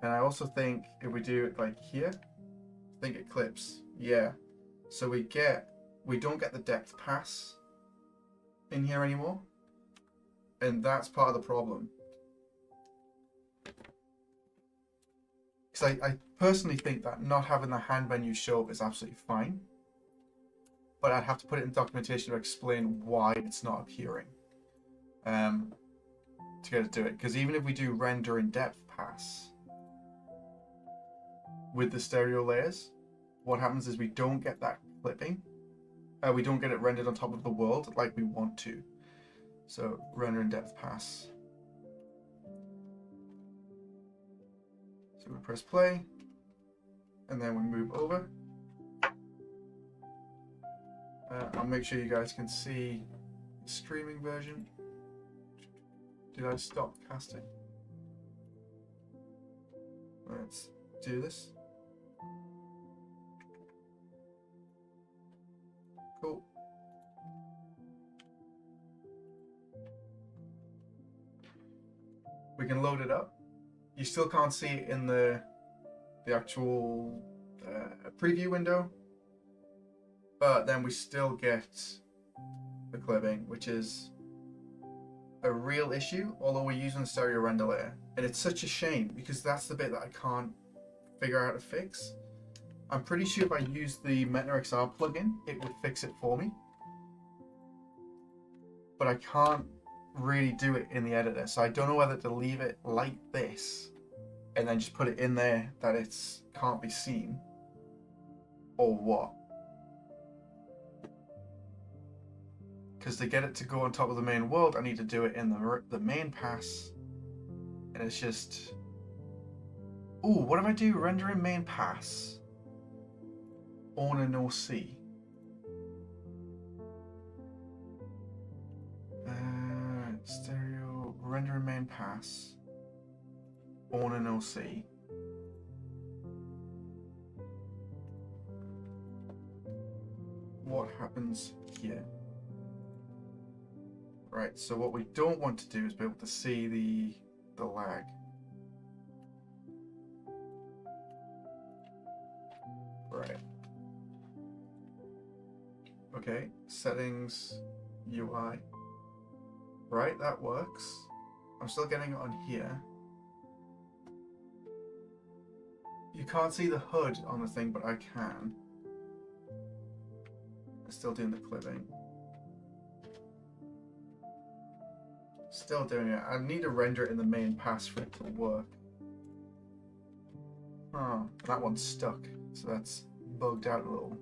A: And I also think if we do it like here, I think it clips. Yeah. So we don't get the depth pass in here anymore. And that's part of the problem. Because I personally think that not having the hand menu show up is absolutely fine. But I'd have to put it in documentation to explain why it's not appearing. To get it to do it. Because even if we do render in depth pass with the stereo layers, what happens is we don't get that clipping. We don't get it rendered on top of the world like we want to. So render in depth pass. So we press play, and then we move over. I'll make sure you guys can see the streaming version. Did I stop casting? Let's do this. Cool. We can load it up. You still can't see it in the actual preview window, but then we still get the clipping, which is a real issue, although we're using the stereo render layer. And it's such a shame because that's the bit that I can't figure out how to fix. I'm pretty sure if I use the GDXR plugin, it would fix it for me. But I can't really do it in the editor, so I don't know whether to leave it like this and then just put it in there that it's can't be seen, or what. Because to get it to go on top of the main world, I need to do it in the main pass, and it's just... Ooh, what if I do render in main pass on an OC? Stereo render in main pass on an OC. What happens here? Right, so what we don't want to do is be able to see the lag. Right. Okay, settings, UI. Right, that works. I'm still getting it on here. You can't see the HUD on the thing, but I can. I'm still doing the clipping. Still doing it. I need to render it in the main pass for it to work. Oh, that one's stuck, so that's bugged out a little.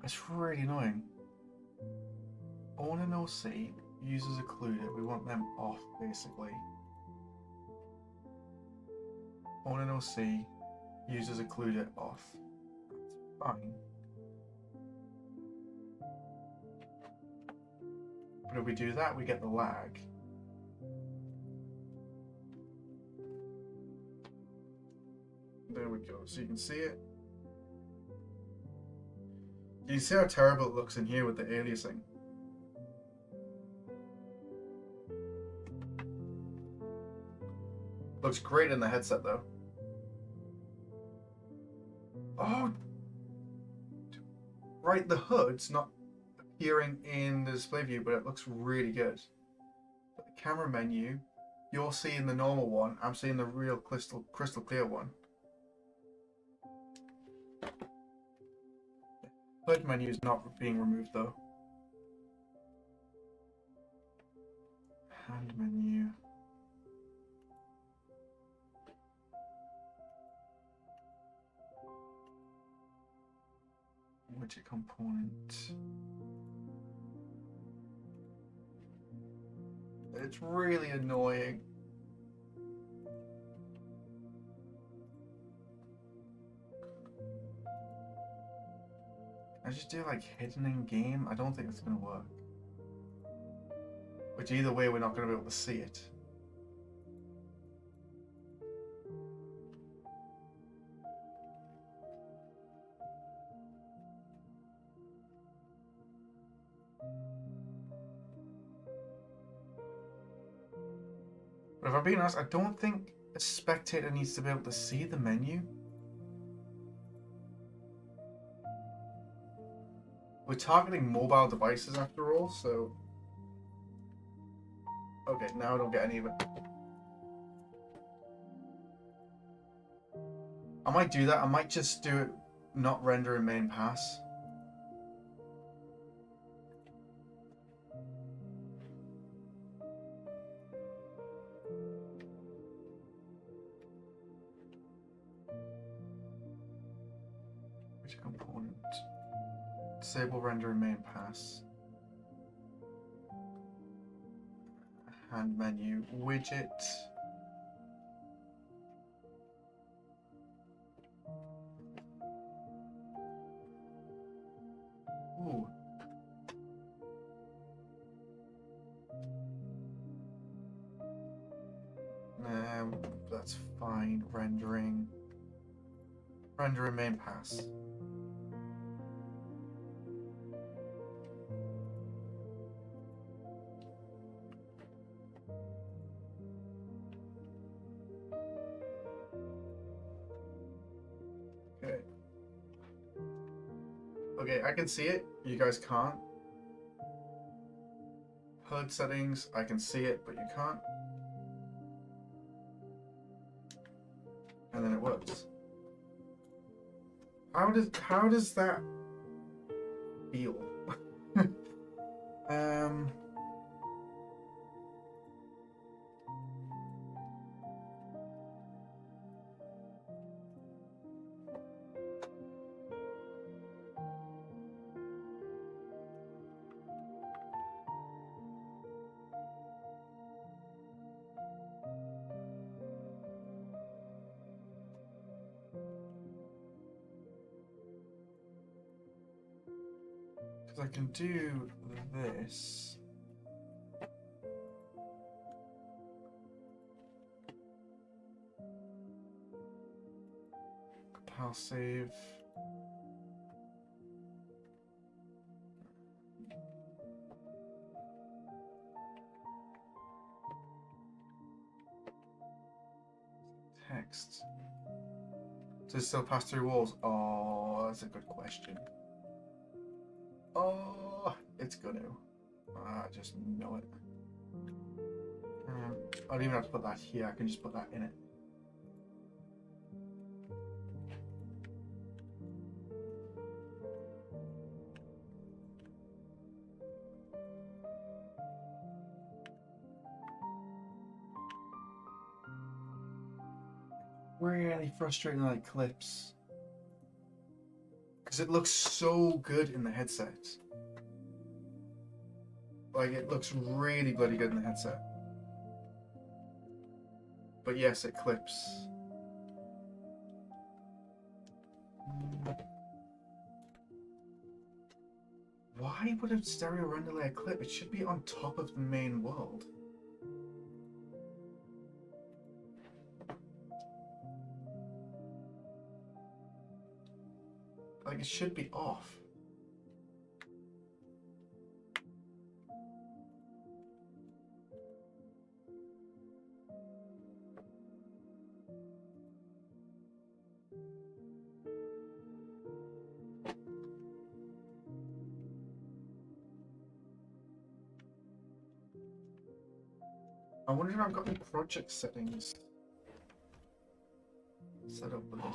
A: It's really annoying. On an OC, users occluded. We want them off, basically. On an OC, users occluded off. That's fine. But if we do that, we get the lag. There we go. So you can see it. You can see how terrible it looks in here with the aliasing. Looks great in the headset though. Oh, right, the hood's not appearing in the display view, but it looks really good. But the camera menu, you're seeing the normal one, I'm seeing the real crystal clear one. Hood menu is not being removed though. Hand menu. Widget component. It's really annoying. I just do like hidden in game. I don't think it's gonna work. Which either way, we're not gonna be able to see it. But if I'm being honest, I don't think a spectator needs to be able to see the menu. We're targeting mobile devices after all, so... Okay, now I don't get any of it. I might do that. I might just do it not render in main pass. Which component? Disable render in main pass. Hand menu, widget. Ooh. That's fine. Rendering. Render in main pass. Okay. Okay, I can see it. You guys can't. HUD settings, I can see it, but you can't. And then it works. How does that feel? Because I can do this. Compile save. Text. Does it still pass through walls? Oh, that's a good question. Oh, it's gonna. I just know it. I don't even have to put that here. I can just put that in it. Really frustrating like clips. Because it looks so good in the headset. Like, it looks really bloody good in the headset. But yes, it clips. Why would a stereo render layer clip? It should be on top of the main world. Like, it should be off. I wonder if I've got any project settings set up with it.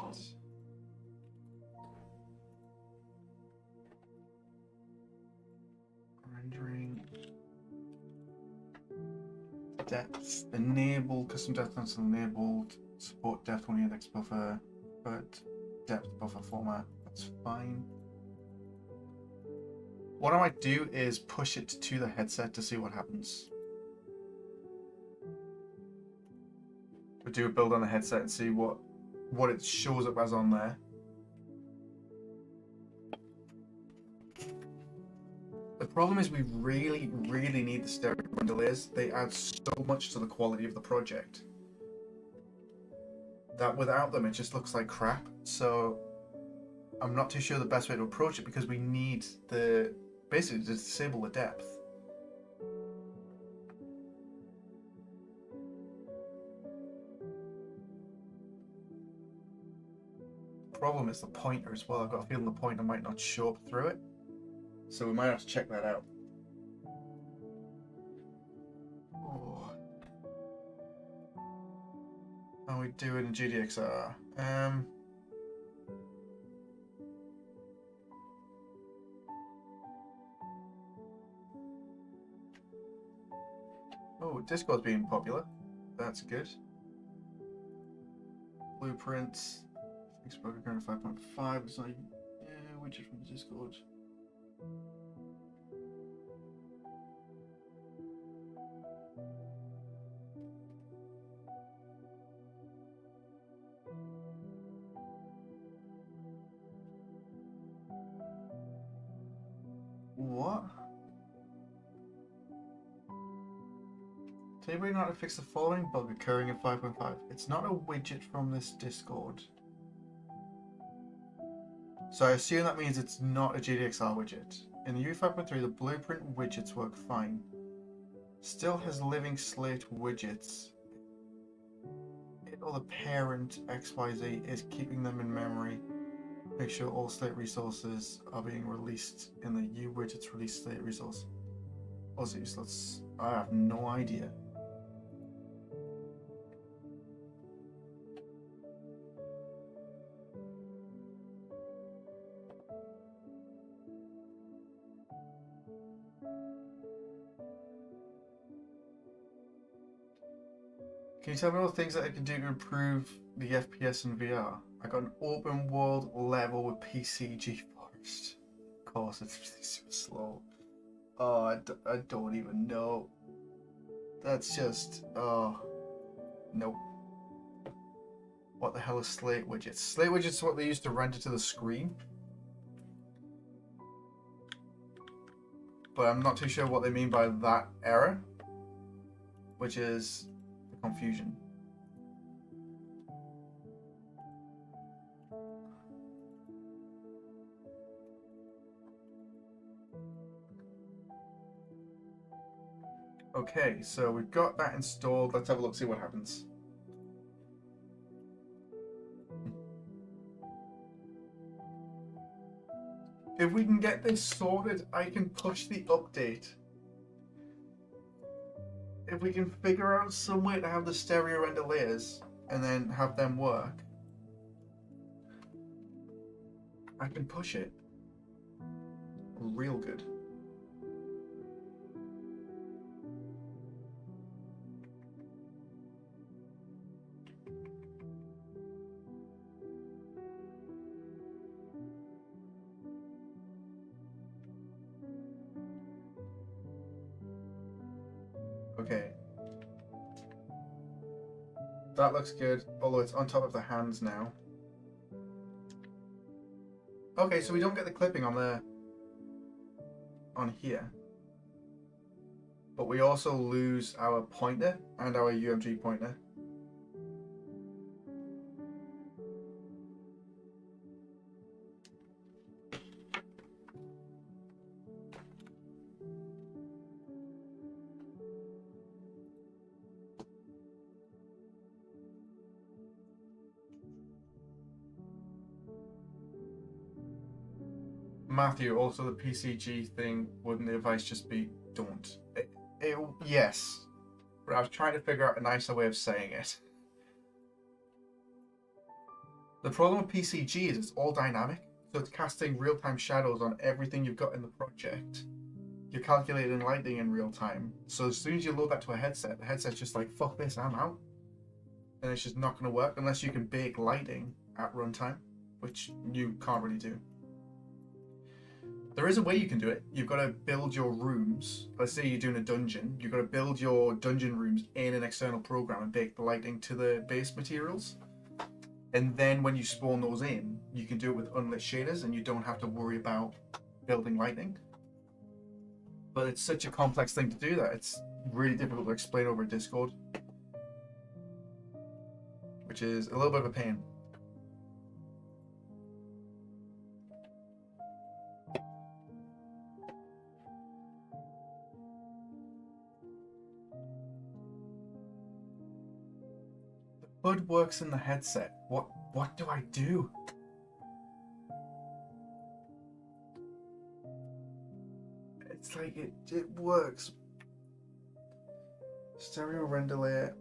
A: Rendering. Depth enabled, custom depth pencil enabled, support depth one index buffer, but depth buffer format, that's fine. What I might do is push it to the headset to see what happens. We'll do a build on the headset and see what it shows up as on there. The problem is we really need the stereo delays. They add so much to the quality of the project that without them it just looks like crap. So I'm not too sure the best way to approach it, because we need basically to disable the depth. Problem is the pointer as well. I've got a feeling the pointer might not show up through it. So we might have to check that out. Oh. How we do it in GDXR? Oh, Discord's being popular. That's good. Blueprints. Facebook account 5.5. It's not even, widget from Discord. What? Tell you not to fix the following bug occurring in 5.5. It's not a widget from this Discord. So I assume that means it's not a GDXR widget. In the UV5.3, the blueprint widgets work fine. Still has living slate widgets. It or the parent XYZ is keeping them in memory. Make sure all slate resources are being released in the UWidgets release slate resource. Also useless. I have no idea. Can you tell me all the things that I can do to improve the FPS in VR? I got an open world level with PC GeForce. Of course, it's super slow. Oh, I don't even know. That's just, oh, nope. What the hell is slate widgets? Slate widgets is what they used to render to the screen. But I'm not too sure what they mean by that error, which is the confusion. Okay, so we've got that installed. Let's have a look, see what happens. If we can get this sorted, I can push the update. If we can figure out some way to have the stereo render layers and then have them work, I can push it real good. Okay. That looks good, although it's on top of the hands now. Okay, so we don't get the clipping on here. But we also lose our pointer and our UMG pointer. Matthew, also the PCG thing, wouldn't the advice just be don't? Yes, but I was trying to figure out a nicer way of saying it. The problem with PCG is it's all dynamic, so it's casting real-time shadows on everything you've got in the project. You're calculating lighting in real time, so as soon as you load that to a headset, the headset's just like, fuck this, I'm out. And it's just not going to work unless you can bake lighting at runtime, which you can't really do. There is a way you can do it. You've got to build your rooms. Let's say you're doing a dungeon. You've got to build your dungeon rooms in an external program and bake the lighting to the base materials. And then when you spawn those in, you can do it with unlit shaders and you don't have to worry about building lighting. But it's such a complex thing to do that it's really difficult to explain over Discord, which is a little bit of a pain. The HUD works in the headset. What do I do? It's like it works. Stereo render layer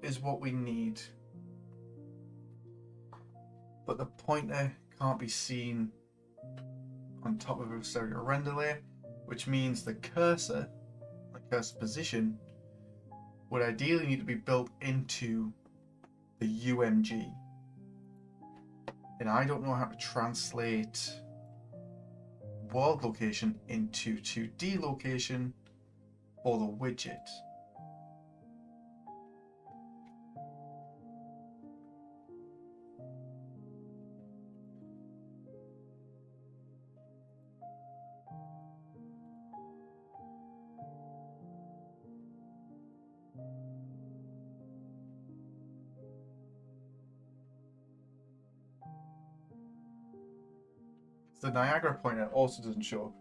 A: is what we need. But the pointer can't be seen on top of a stereo render layer, which means the cursor position, would ideally need to be built into the UMG. And I don't know how to translate world location into 2D location for the widget. The Niagara pointer also doesn't show up.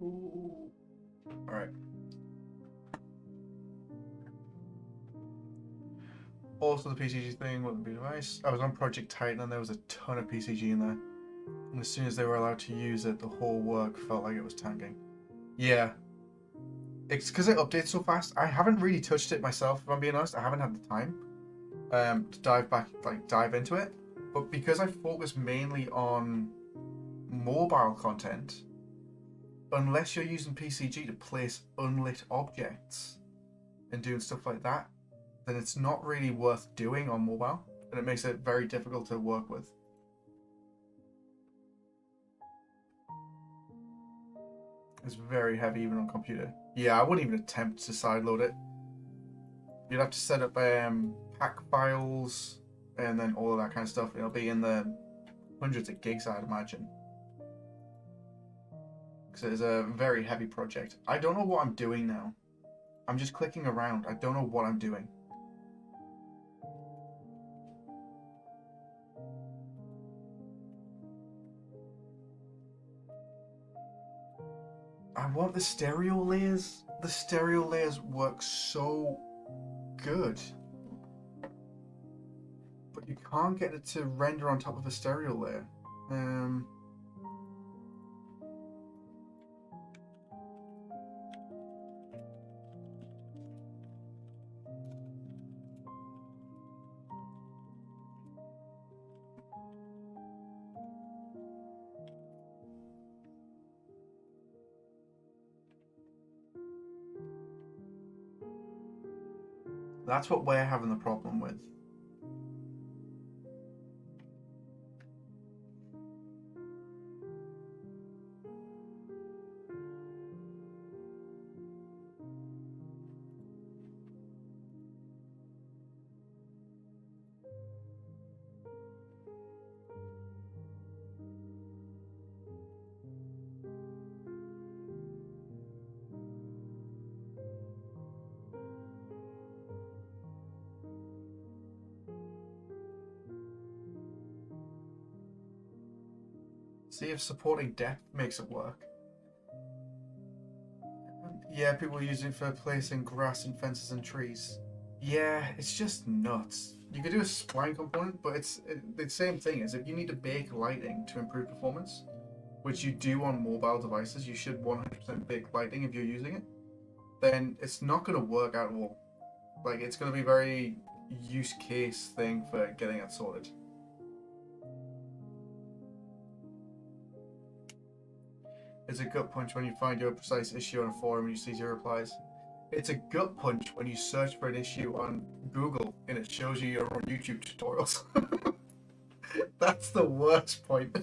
A: Ooh. All right. Also, the PCG thing wouldn't be nice. I was on Project Titan and there was a ton of PCG in there. And as soon as they were allowed to use it, the whole work felt like it was tanking. Yeah. It's because it updates so fast. I haven't really touched it myself, if I'm being honest. I haven't had the time to dive into it. But because I focus mainly on mobile content, unless you're using PCG to place unlit objects and doing stuff like that, then it's not really worth doing on mobile, and it makes it very difficult to work with. It's very heavy even on computer. Yeah, I wouldn't even attempt to sideload it. You'd have to set up pack files and then all of that kind of stuff. It'll be in the hundreds of gigs, I'd imagine. Because it's a very heavy project. I don't know what I'm doing now. I'm just clicking around. I don't know what I'm doing. I want the stereo layers. The stereo layers work so good. But you can't get it to render on top of a stereo layer. That's what we're having the problem with. See if supporting depth makes it work. Yeah, people use it for placing grass and fences and trees. Yeah, it's just nuts. You could do a spline component, but it's the same thing as if you need to bake lighting to improve performance, which you do on mobile devices, you should 100% bake lighting if you're using it, then it's not going to work at all. Like, it's going to be a very use case thing for getting it sorted. It's a gut punch when you find your precise issue on a forum and you see 0 replies. It's a gut punch when you search for an issue on Google and it shows you your own YouTube tutorials. That's the worst point.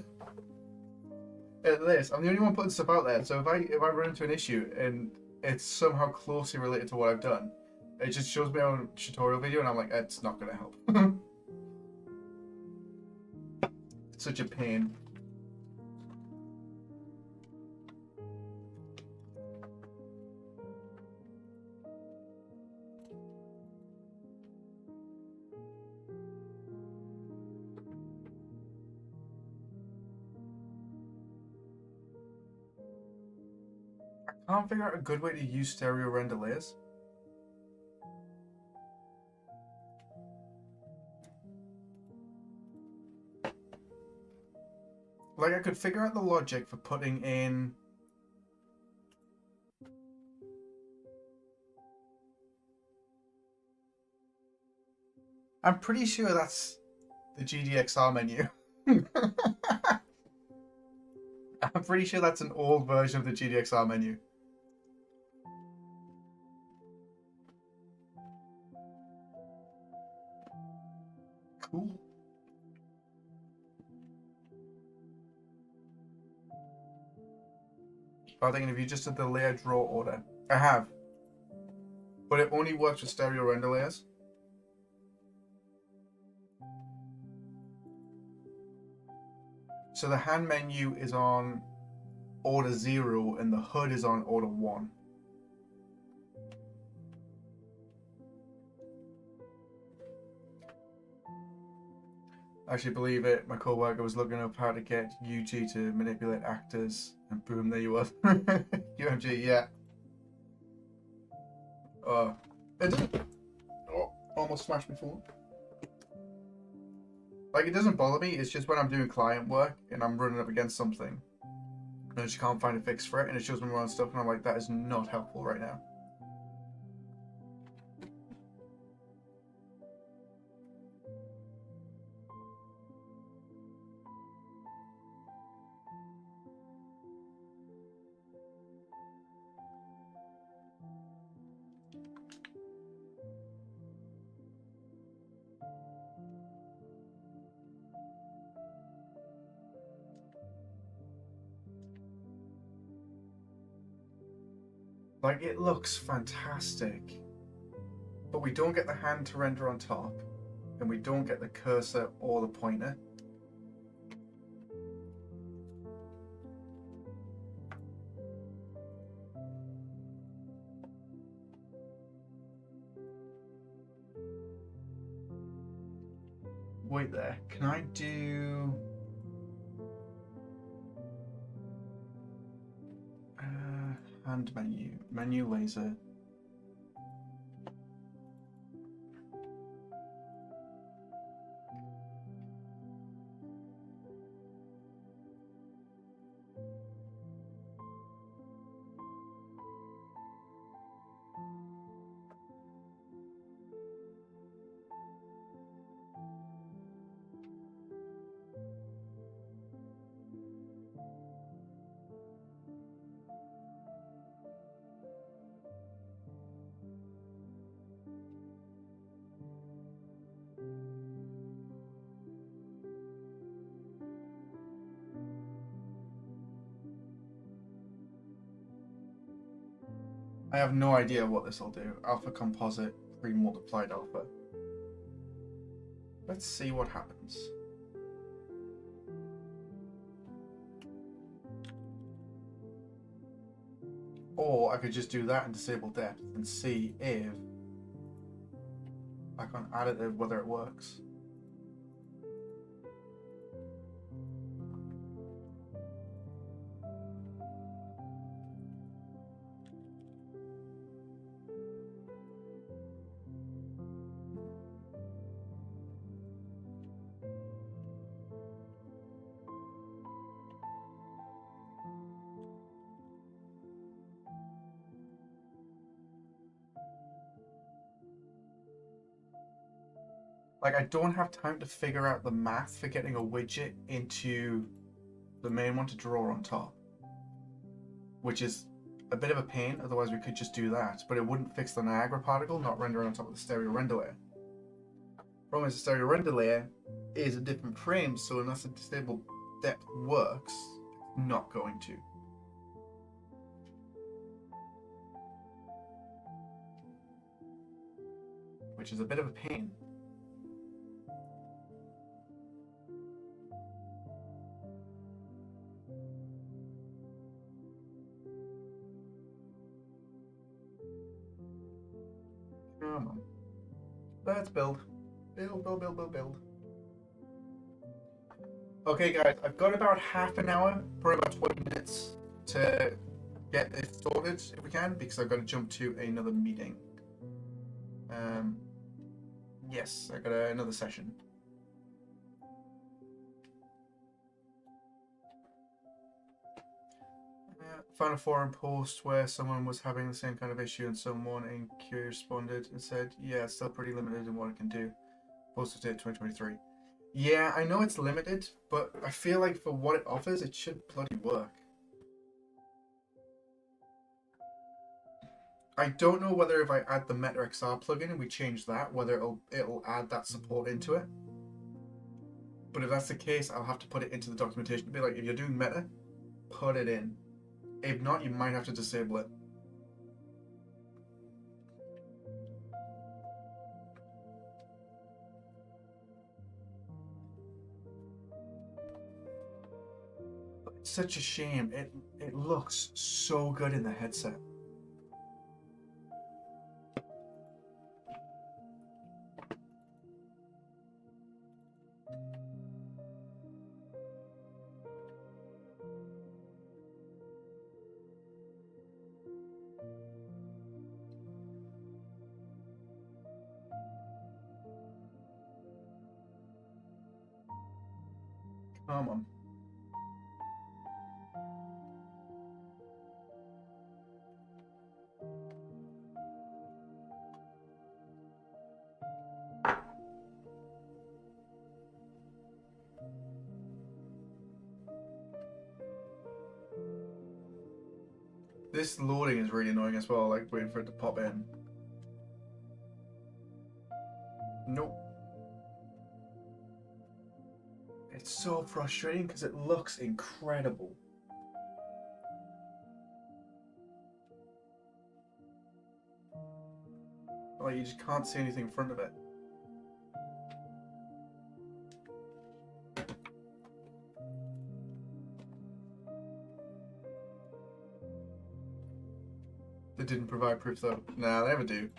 A: At this, I'm the only one putting stuff out there, so if I run into an issue and it's somehow closely related to what I've done, it just shows me on a tutorial video and I'm like, it's not going to help. It's such a pain. I can't figure out a good way to use stereo render layers. Like, I could figure out the logic for putting in... I'm pretty sure that's the GDXR menu. I'm pretty sure that's an old version of the GDXR menu. Cool. I was thinking if you just did the layer draw order. I have. But it only works with stereo render layers. So the hand menu is on order 0 and the HUD is on order 1. Actually, believe it, my co-worker was looking up how to get UG to manipulate actors, and boom, there you were. UMG, yeah. It doesn't... Oh, almost smashed my phone. Like, it doesn't bother me, it's just when I'm doing client work and I'm running up against something and I just can't find a fix for it and it shows me wrong stuff and I'm like, that is not helpful right now. Like, it looks fantastic, but we don't get the hand to render on top, and we don't get the cursor or the pointer. Wait there, can I do... hand menu laser. I have no idea what this will do. Alpha composite, pre-multiplied alpha. Let's see what happens. Or I could just do that and disable depth and see if I can add it, whether it works. Like, I don't have time to figure out the math for getting a widget into the main one to draw on top, which is a bit of a pain. Otherwise, we could just do that, but it wouldn't fix the Niagara particle not rendering on top of the stereo render layer. Problem is, the stereo render layer is a different frame, so unless the stable depth works, it's not going to. Which is a bit of a pain. Come on. Let's build. Build. Okay, guys, I've got about half an hour, probably about 20 minutes to get this sorted, if we can, because I've got to jump to another meeting. Yes, I got another session. Found a forum post where someone was having the same kind of issue, and someone in Q responded and said, yeah, it's still pretty limited in what it can do. Posted date 2023. Yeah, I know it's limited, but I feel like for what it offers, it should bloody work. I don't know whether if I add the GDXR plugin and we change that, whether it'll add that support into it. But if that's the case, I'll have to put it into the documentation to be like, if you're doing meta, put it in. If not, you might have to disable it. It's such a shame. It looks so good in the headset. Come on. This loading is really annoying as well, like waiting for it to pop in. Nope. It's so frustrating because it looks incredible. Like, you just can't see anything in front of it. They didn't provide proof though. Nah, they never do.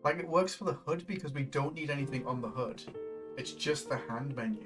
A: Like, it works for the hood because we don't need anything on the hood. It's just the hand menu.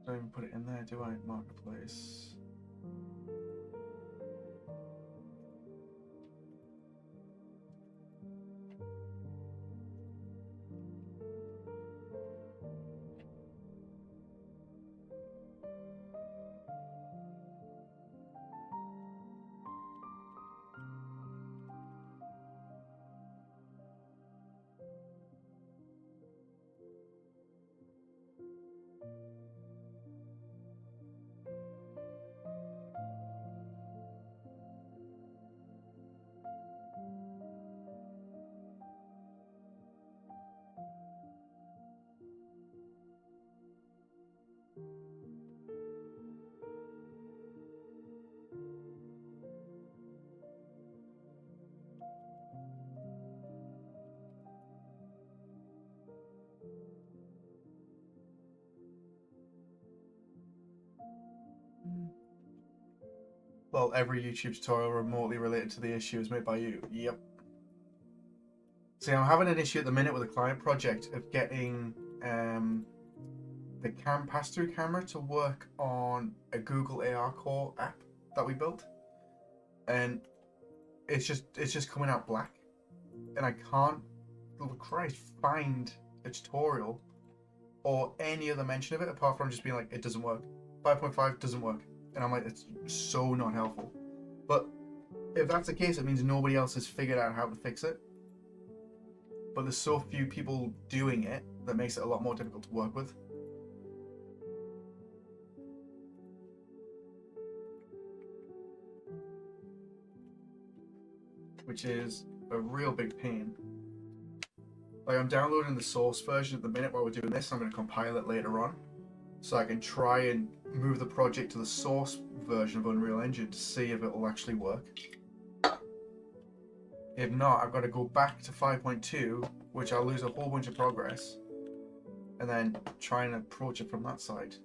A: Don't even put it in there, do I? Marketplace. well, every YouTube tutorial remotely related to the issue is made by you. Yep. See, I'm having an issue at the minute with a client project of getting the pass-through camera to work on a Google AR Core app that we built, and it's just coming out black, and I can't, oh Christ, find a tutorial or any other mention of it apart from just being like, it doesn't work. 5.5 doesn't work. And I'm like, it's so not helpful. But if that's the case, it means nobody else has figured out how to fix it. But there's so few people doing it that makes it a lot more difficult to work with. Which is a real big pain. Like, I'm downloading the source version at the minute while we're doing this. I'm going to compile it later on, so I can try and move the project to the source version of Unreal Engine to see if it will actually work. If not, I've got to go back to 5.2, which I'll lose a whole bunch of progress, and then try and approach it from that side.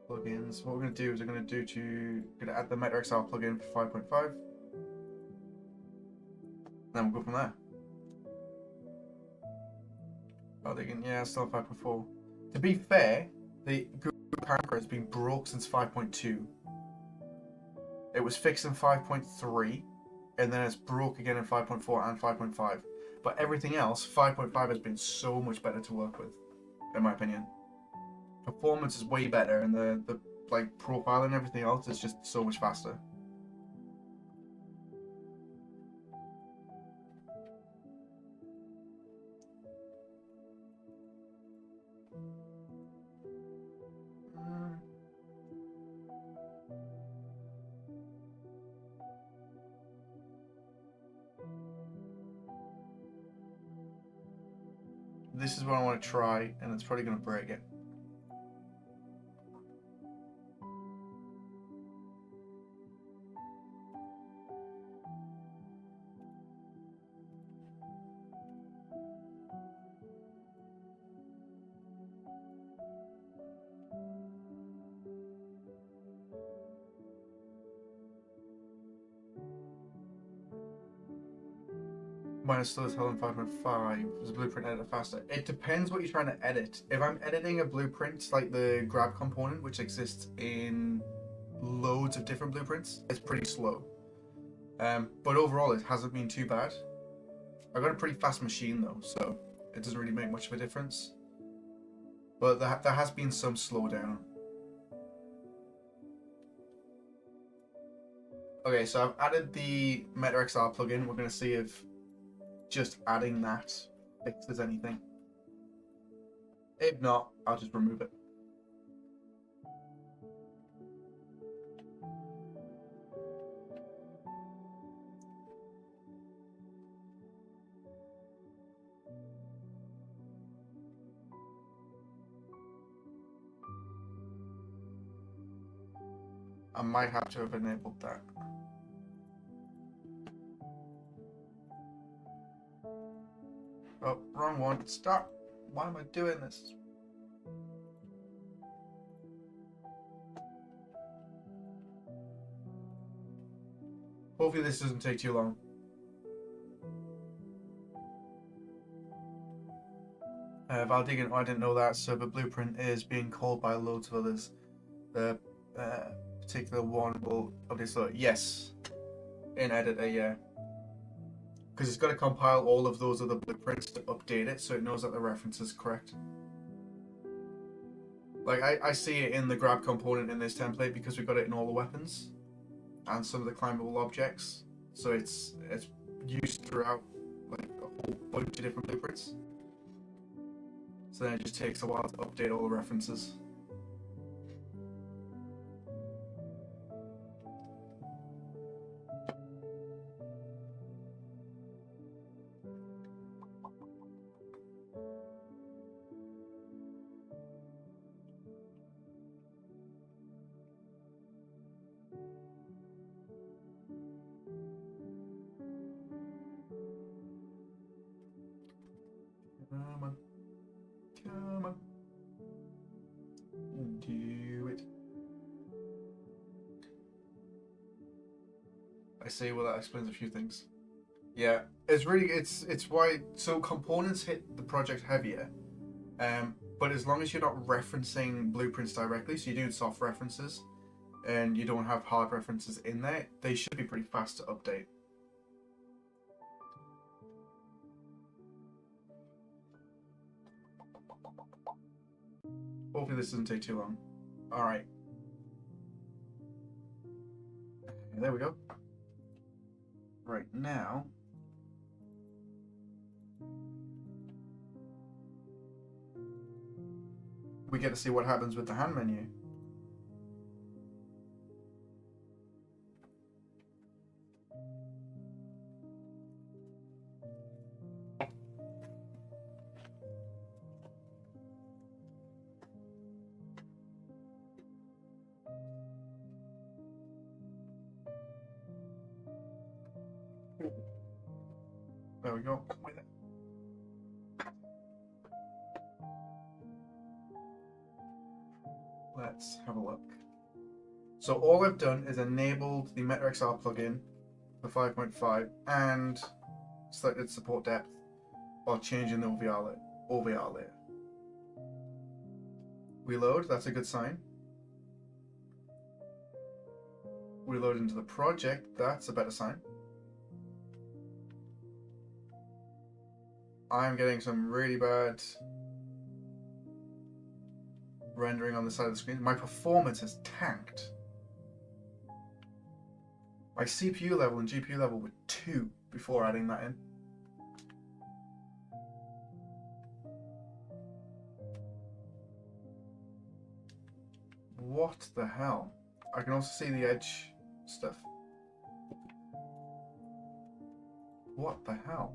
A: Plugins. What we're going to do is we're going to add the GDXR plugin for 5.5. Then we'll go from there. Oh, they can, yeah, still 5.4. To be fair, the Google camera has been broke since 5.2. It was fixed in 5.3, and then it's broke again in 5.4 and 5.5. But everything else, 5.5 has been so much better to work with, in my opinion. Performance is way better, and the like profile and everything else is just so much faster. This is what I want to try, and it's probably going to break it. Mine is still as hell in 5.5. Is a blueprint editor faster? It depends what you're trying to edit. If I'm editing a blueprint like the grab component, which exists in loads of different blueprints, it's pretty slow. But overall, it hasn't been too bad. I've got a pretty fast machine though, so it doesn't really make much of a difference. But there has been some slowdown. Okay, so I've added the GDXR plugin. We're going to see if just adding that fixes anything. If not, I'll just remove it. I might have to have enabled that. Oh, wrong one. Stop. Why am I doing this? Hopefully this doesn't take too long. Valdigan, I didn't know that. So the blueprint is being called by loads of others. The particular one will update slow. Yes. In editor, yeah. Because it's got to compile all of those other blueprints to update it so it knows that the reference is correct. Like, I see it in the grab component in this template because we've got it in all the weapons and some of the climbable objects. So it's used throughout like a whole bunch of different blueprints. So then it just takes a while to update all the references. Come on. Come on. Do it. I see. Well, that explains a few things. Yeah, it's really it's why so components hit the project heavier, but as long as you're not referencing blueprints directly, so you're doing soft references, and you don't have hard references in there, they should be pretty fast to update. Hopefully this doesn't take too long. All right. There we go. Right now, we get to see what happens with the hand menu. There we go. With it. Let's have a look. So all I've done is enabled the MetaXR plugin for 5.5 and selected support depth while changing the OVR layer. Reload, that's a good sign. Reload into the project, that's a better sign. I'm getting some really bad rendering on the side of the screen. My performance has tanked. My CPU level and GPU level were 2 before adding that in. What the hell? I can also see the edge stuff. What the hell?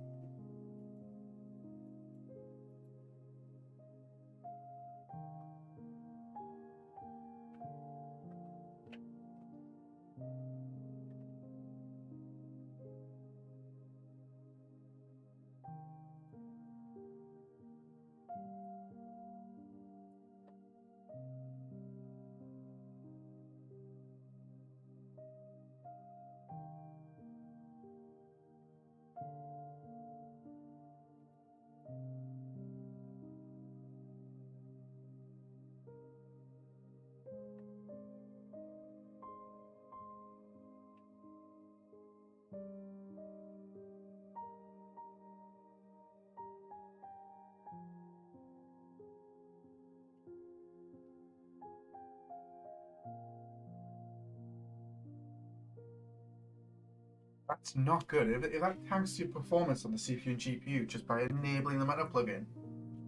A: That's not good. If that tanks your performance on the CPU and GPU just by enabling the Meta plugin,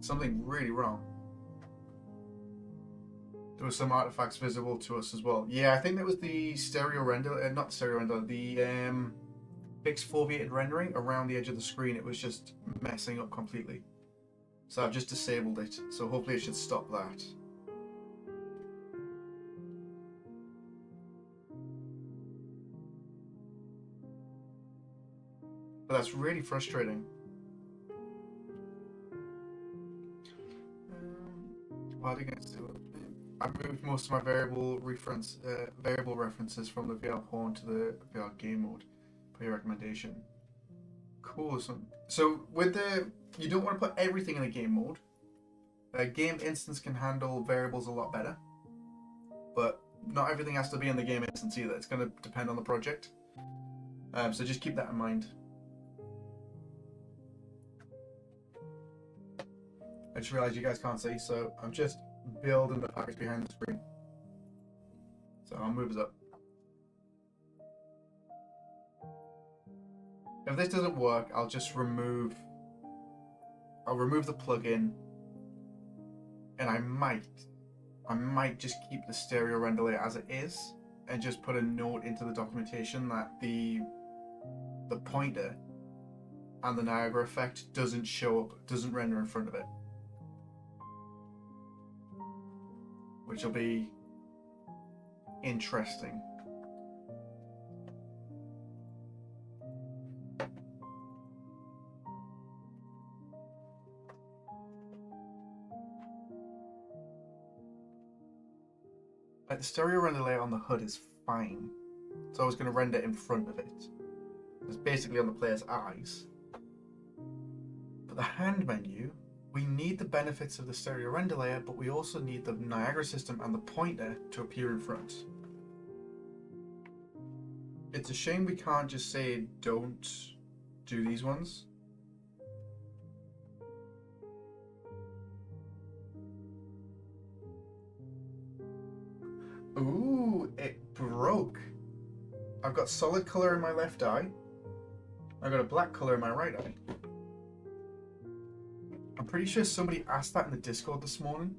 A: something really wrong. There were some artifacts visible to us as well. Yeah, I think that was the stereo render, not stereo render, the fixed foveated rendering around the edge of the screen. It was just messing up completely. So I've just disabled it. So hopefully it should stop that. But that's really frustrating. What against it? I moved most of my variable references from the VR horn to the VR game mode. Per your recommendation. Cool. So with the, you don't want to put everything in a game mode. A game instance can handle variables a lot better, but not everything has to be in the game instance either. It's going to depend on the project. So just keep that in mind. I just realized you guys can't see, so I'm just building the package behind the screen. So I'll move it up. If this doesn't work, I'll just remove the plugin, and I might just keep the stereo render layer as it is, and just put a note into the documentation that the pointer and the Niagara effect doesn't render in front of it. Which will be interesting. Like the stereo render layer on the hood is fine, so I was going to render in front of it. It's basically on the player's eyes. For the hand menu, we need the benefits of the stereo render layer, but we also need the Niagara system and the pointer to appear in front. It's a shame we can't just say don't do these ones. Ooh, it broke. I've got solid color in my left eye. I've got a black color in my right eye. I'm pretty sure somebody asked that in the Discord this morning.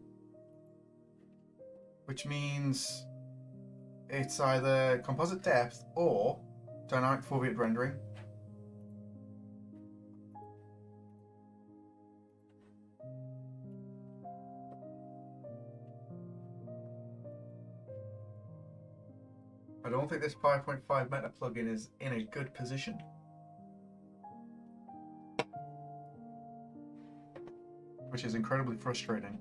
A: Which means it's either composite depth or dynamic foveated rendering. I don't think this 5.5 meta plugin is in a good position. Which is incredibly frustrating.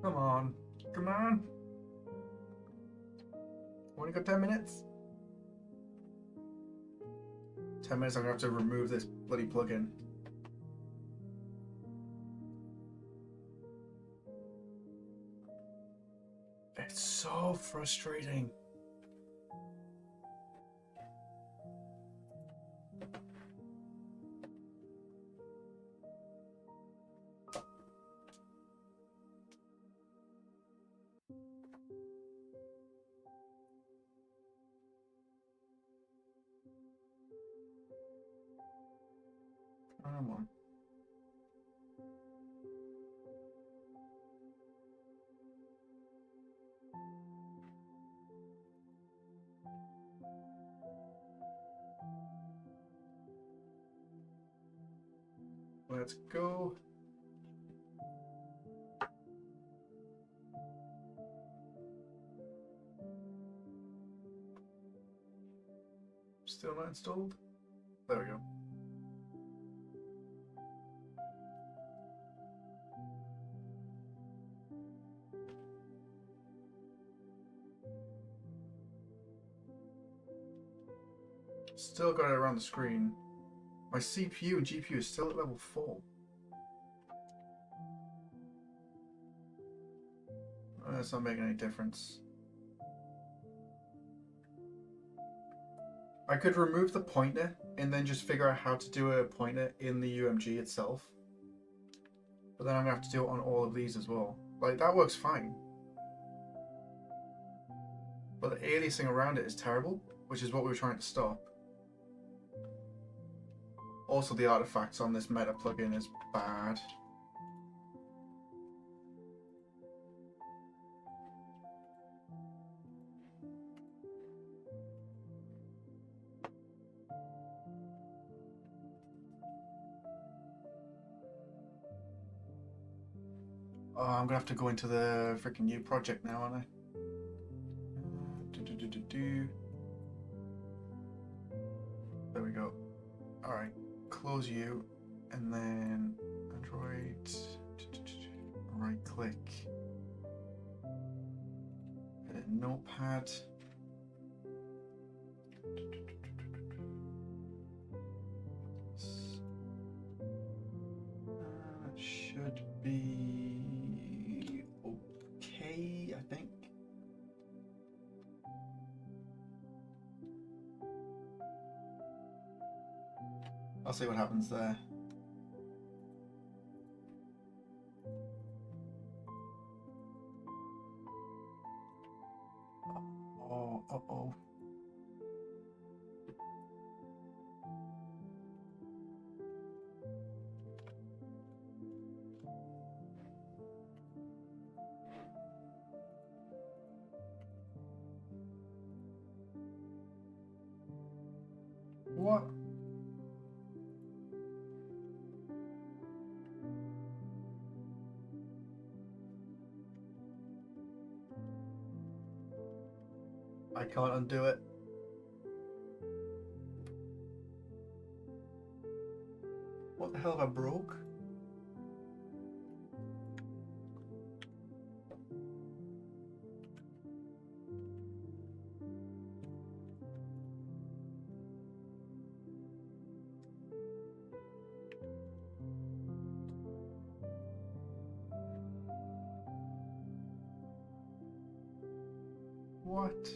A: Come on. Come on. Only got 10 minutes. 10 minutes, I'm gonna have to remove this bloody plugin. It's so frustrating. Come on. Let's go. Still not installed? There we go. Still got it around the screen. My CPU and GPU is still at level 4. That's not making any difference. I could remove the pointer and then just figure out how to do a pointer in the UMG itself. But then I'm going to have to do it on all of these as well. Like, that works fine. But the aliasing around it is terrible, which is what we were trying to stop. Also, the artifacts on this meta plugin is bad. Oh, I'm gonna have to go into the freaking new project now, aren't I? There we go. Alright, close you, and then Android, right click, Notepad. Should be okay, I think. I'll see what happens there. Uh-oh. I can't undo it. What the hell have I broke? What?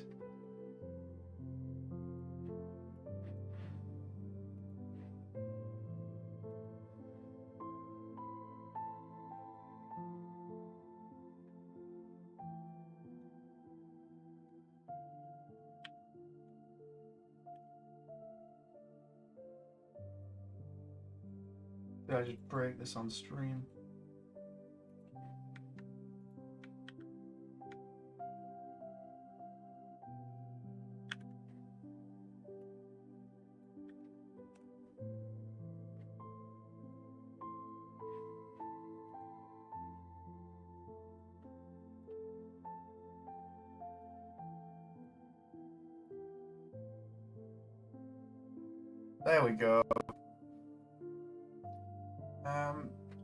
A: Did I just break this on stream? There we go.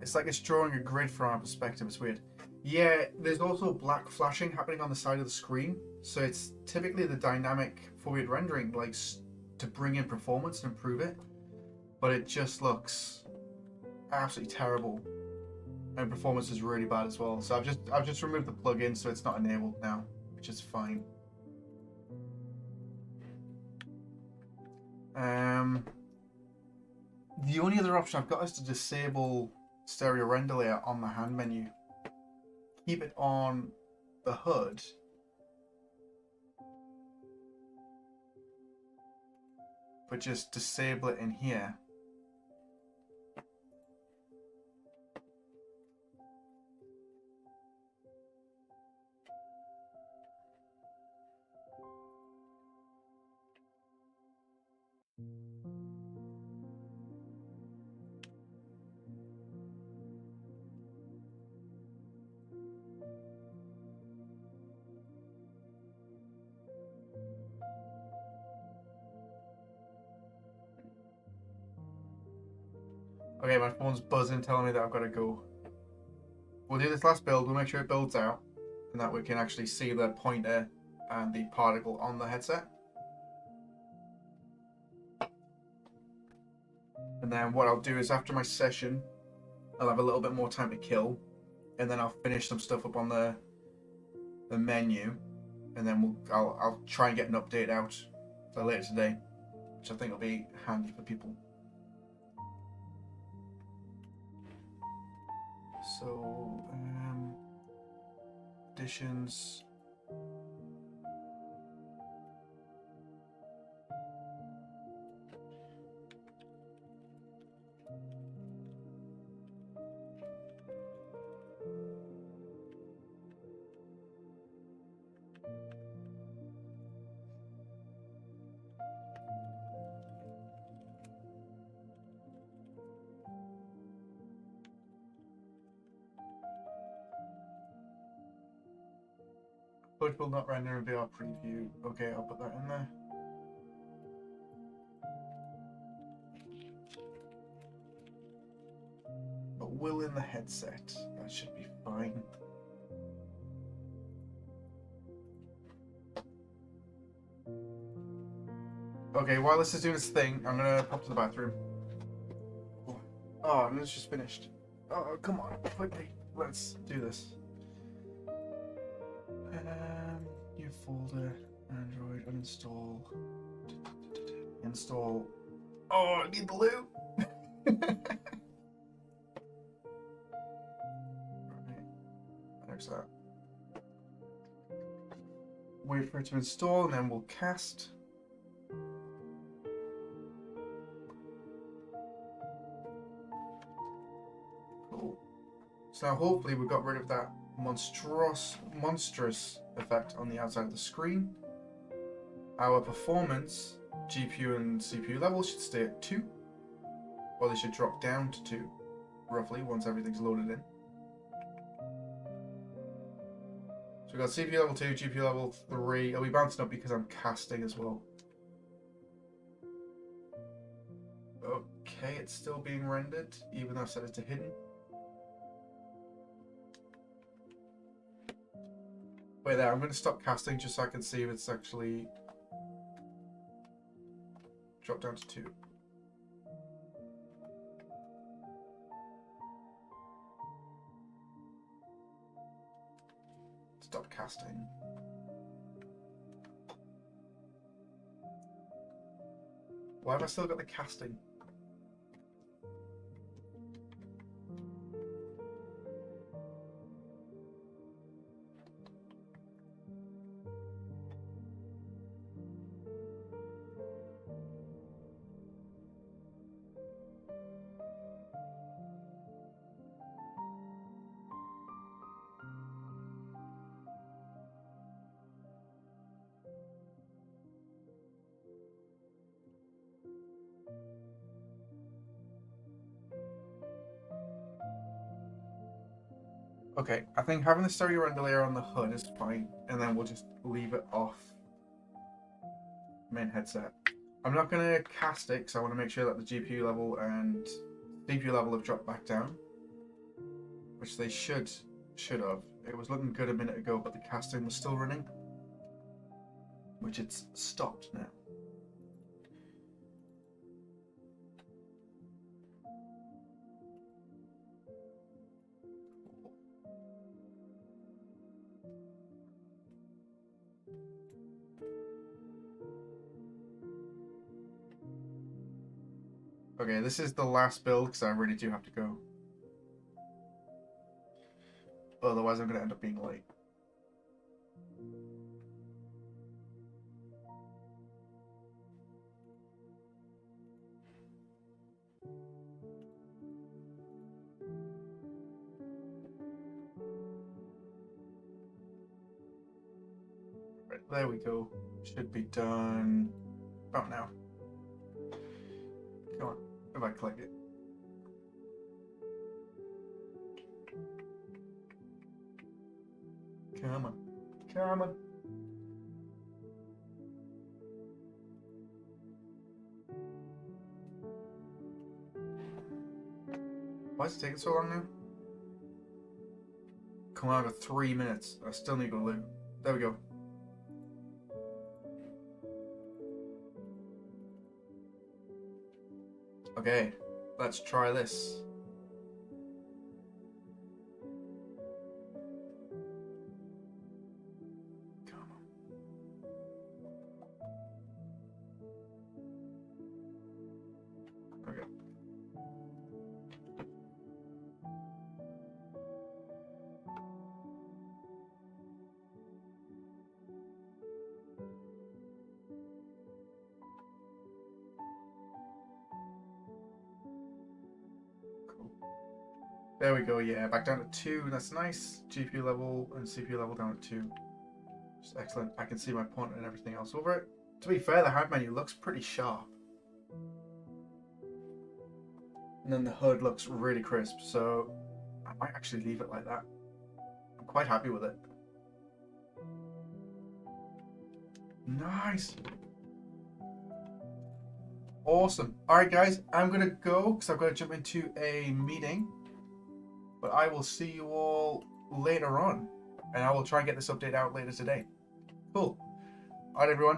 A: It's like it's drawing a grid from our perspective. It's weird. Yeah, there's also black flashing happening on the side of the screen. So it's typically the dynamic foveated rendering, like to bring in performance and improve it. But it just looks absolutely terrible, and performance is really bad as well. So I've just removed the plugin, so it's not enabled now, which is fine. The only other option I've got is to disable stereo render layer on the hand menu. Keep it on the HUD, but just disable it in here. Okay, my phone's buzzing telling me that I've got to go. We'll do this last build, we'll make sure it builds out, and that we can actually see the pointer and the particle on the headset. And then what I'll do is after my session, I'll have a little bit more time to kill, and then I'll finish some stuff up on the menu, and then I'll try and get an update out for later today, which I think will be handy for people. So, additions. But will not render in VR preview. Okay, I'll put that in there. But will in the headset. That should be fine. Okay, while this is doing its thing, I'm gonna pop to the bathroom. Oh, and it's just finished. Oh, come on, quickly. Let's do this. New folder, Android, uninstall. Install. Oh, I need the loot! Right. There's that. Wait for it to install, and then we'll cast. Cool. So now hopefully we got rid of that monstrous effect on the outside of the screen. Our performance, GPU and CPU levels should stay at 2, or they should drop down to 2, roughly, once everything's loaded in. So we've got CPU level 2, GPU level 3. It'll be bouncing up because I'm casting as well. Okay, it's still being rendered, even though I set it to hidden. Wait there, I'm going to stop casting just so I can see if it's actually dropped down to 2. Stop casting. Why have I still got the casting? Okay, I think having the stereo render layer on the hood is fine, and then we'll just leave it off main headset. I'm not going to cast it because I want to make sure that the GPU level and CPU level have dropped back down, which they should have. It was looking good a minute ago, but the casting was still running, which it's stopped now. Okay, this is the last build because I really do have to go. Otherwise, I'm going to end up being late. Right, there we go. Should be done about now. Come on, if I click it. Come on. Come on. Why is it taking so long now? Come on, I've got 3 minutes. I still need to go loot. There we go. Okay, let's try this. Come on. Okay. There we go, yeah, back down to 2, that's nice. GPU level and CPU level down at 2. Just excellent. I can see my pointer and everything else over it. To be fair, the HUD menu looks pretty sharp. And then the HUD looks really crisp, so I might actually leave it like that. I'm quite happy with it. Nice. Awesome. Alright guys, I'm going to go because I've got to jump into a meeting. But I will see you all later on. And I will try and get this update out later today. Cool. Alright everyone.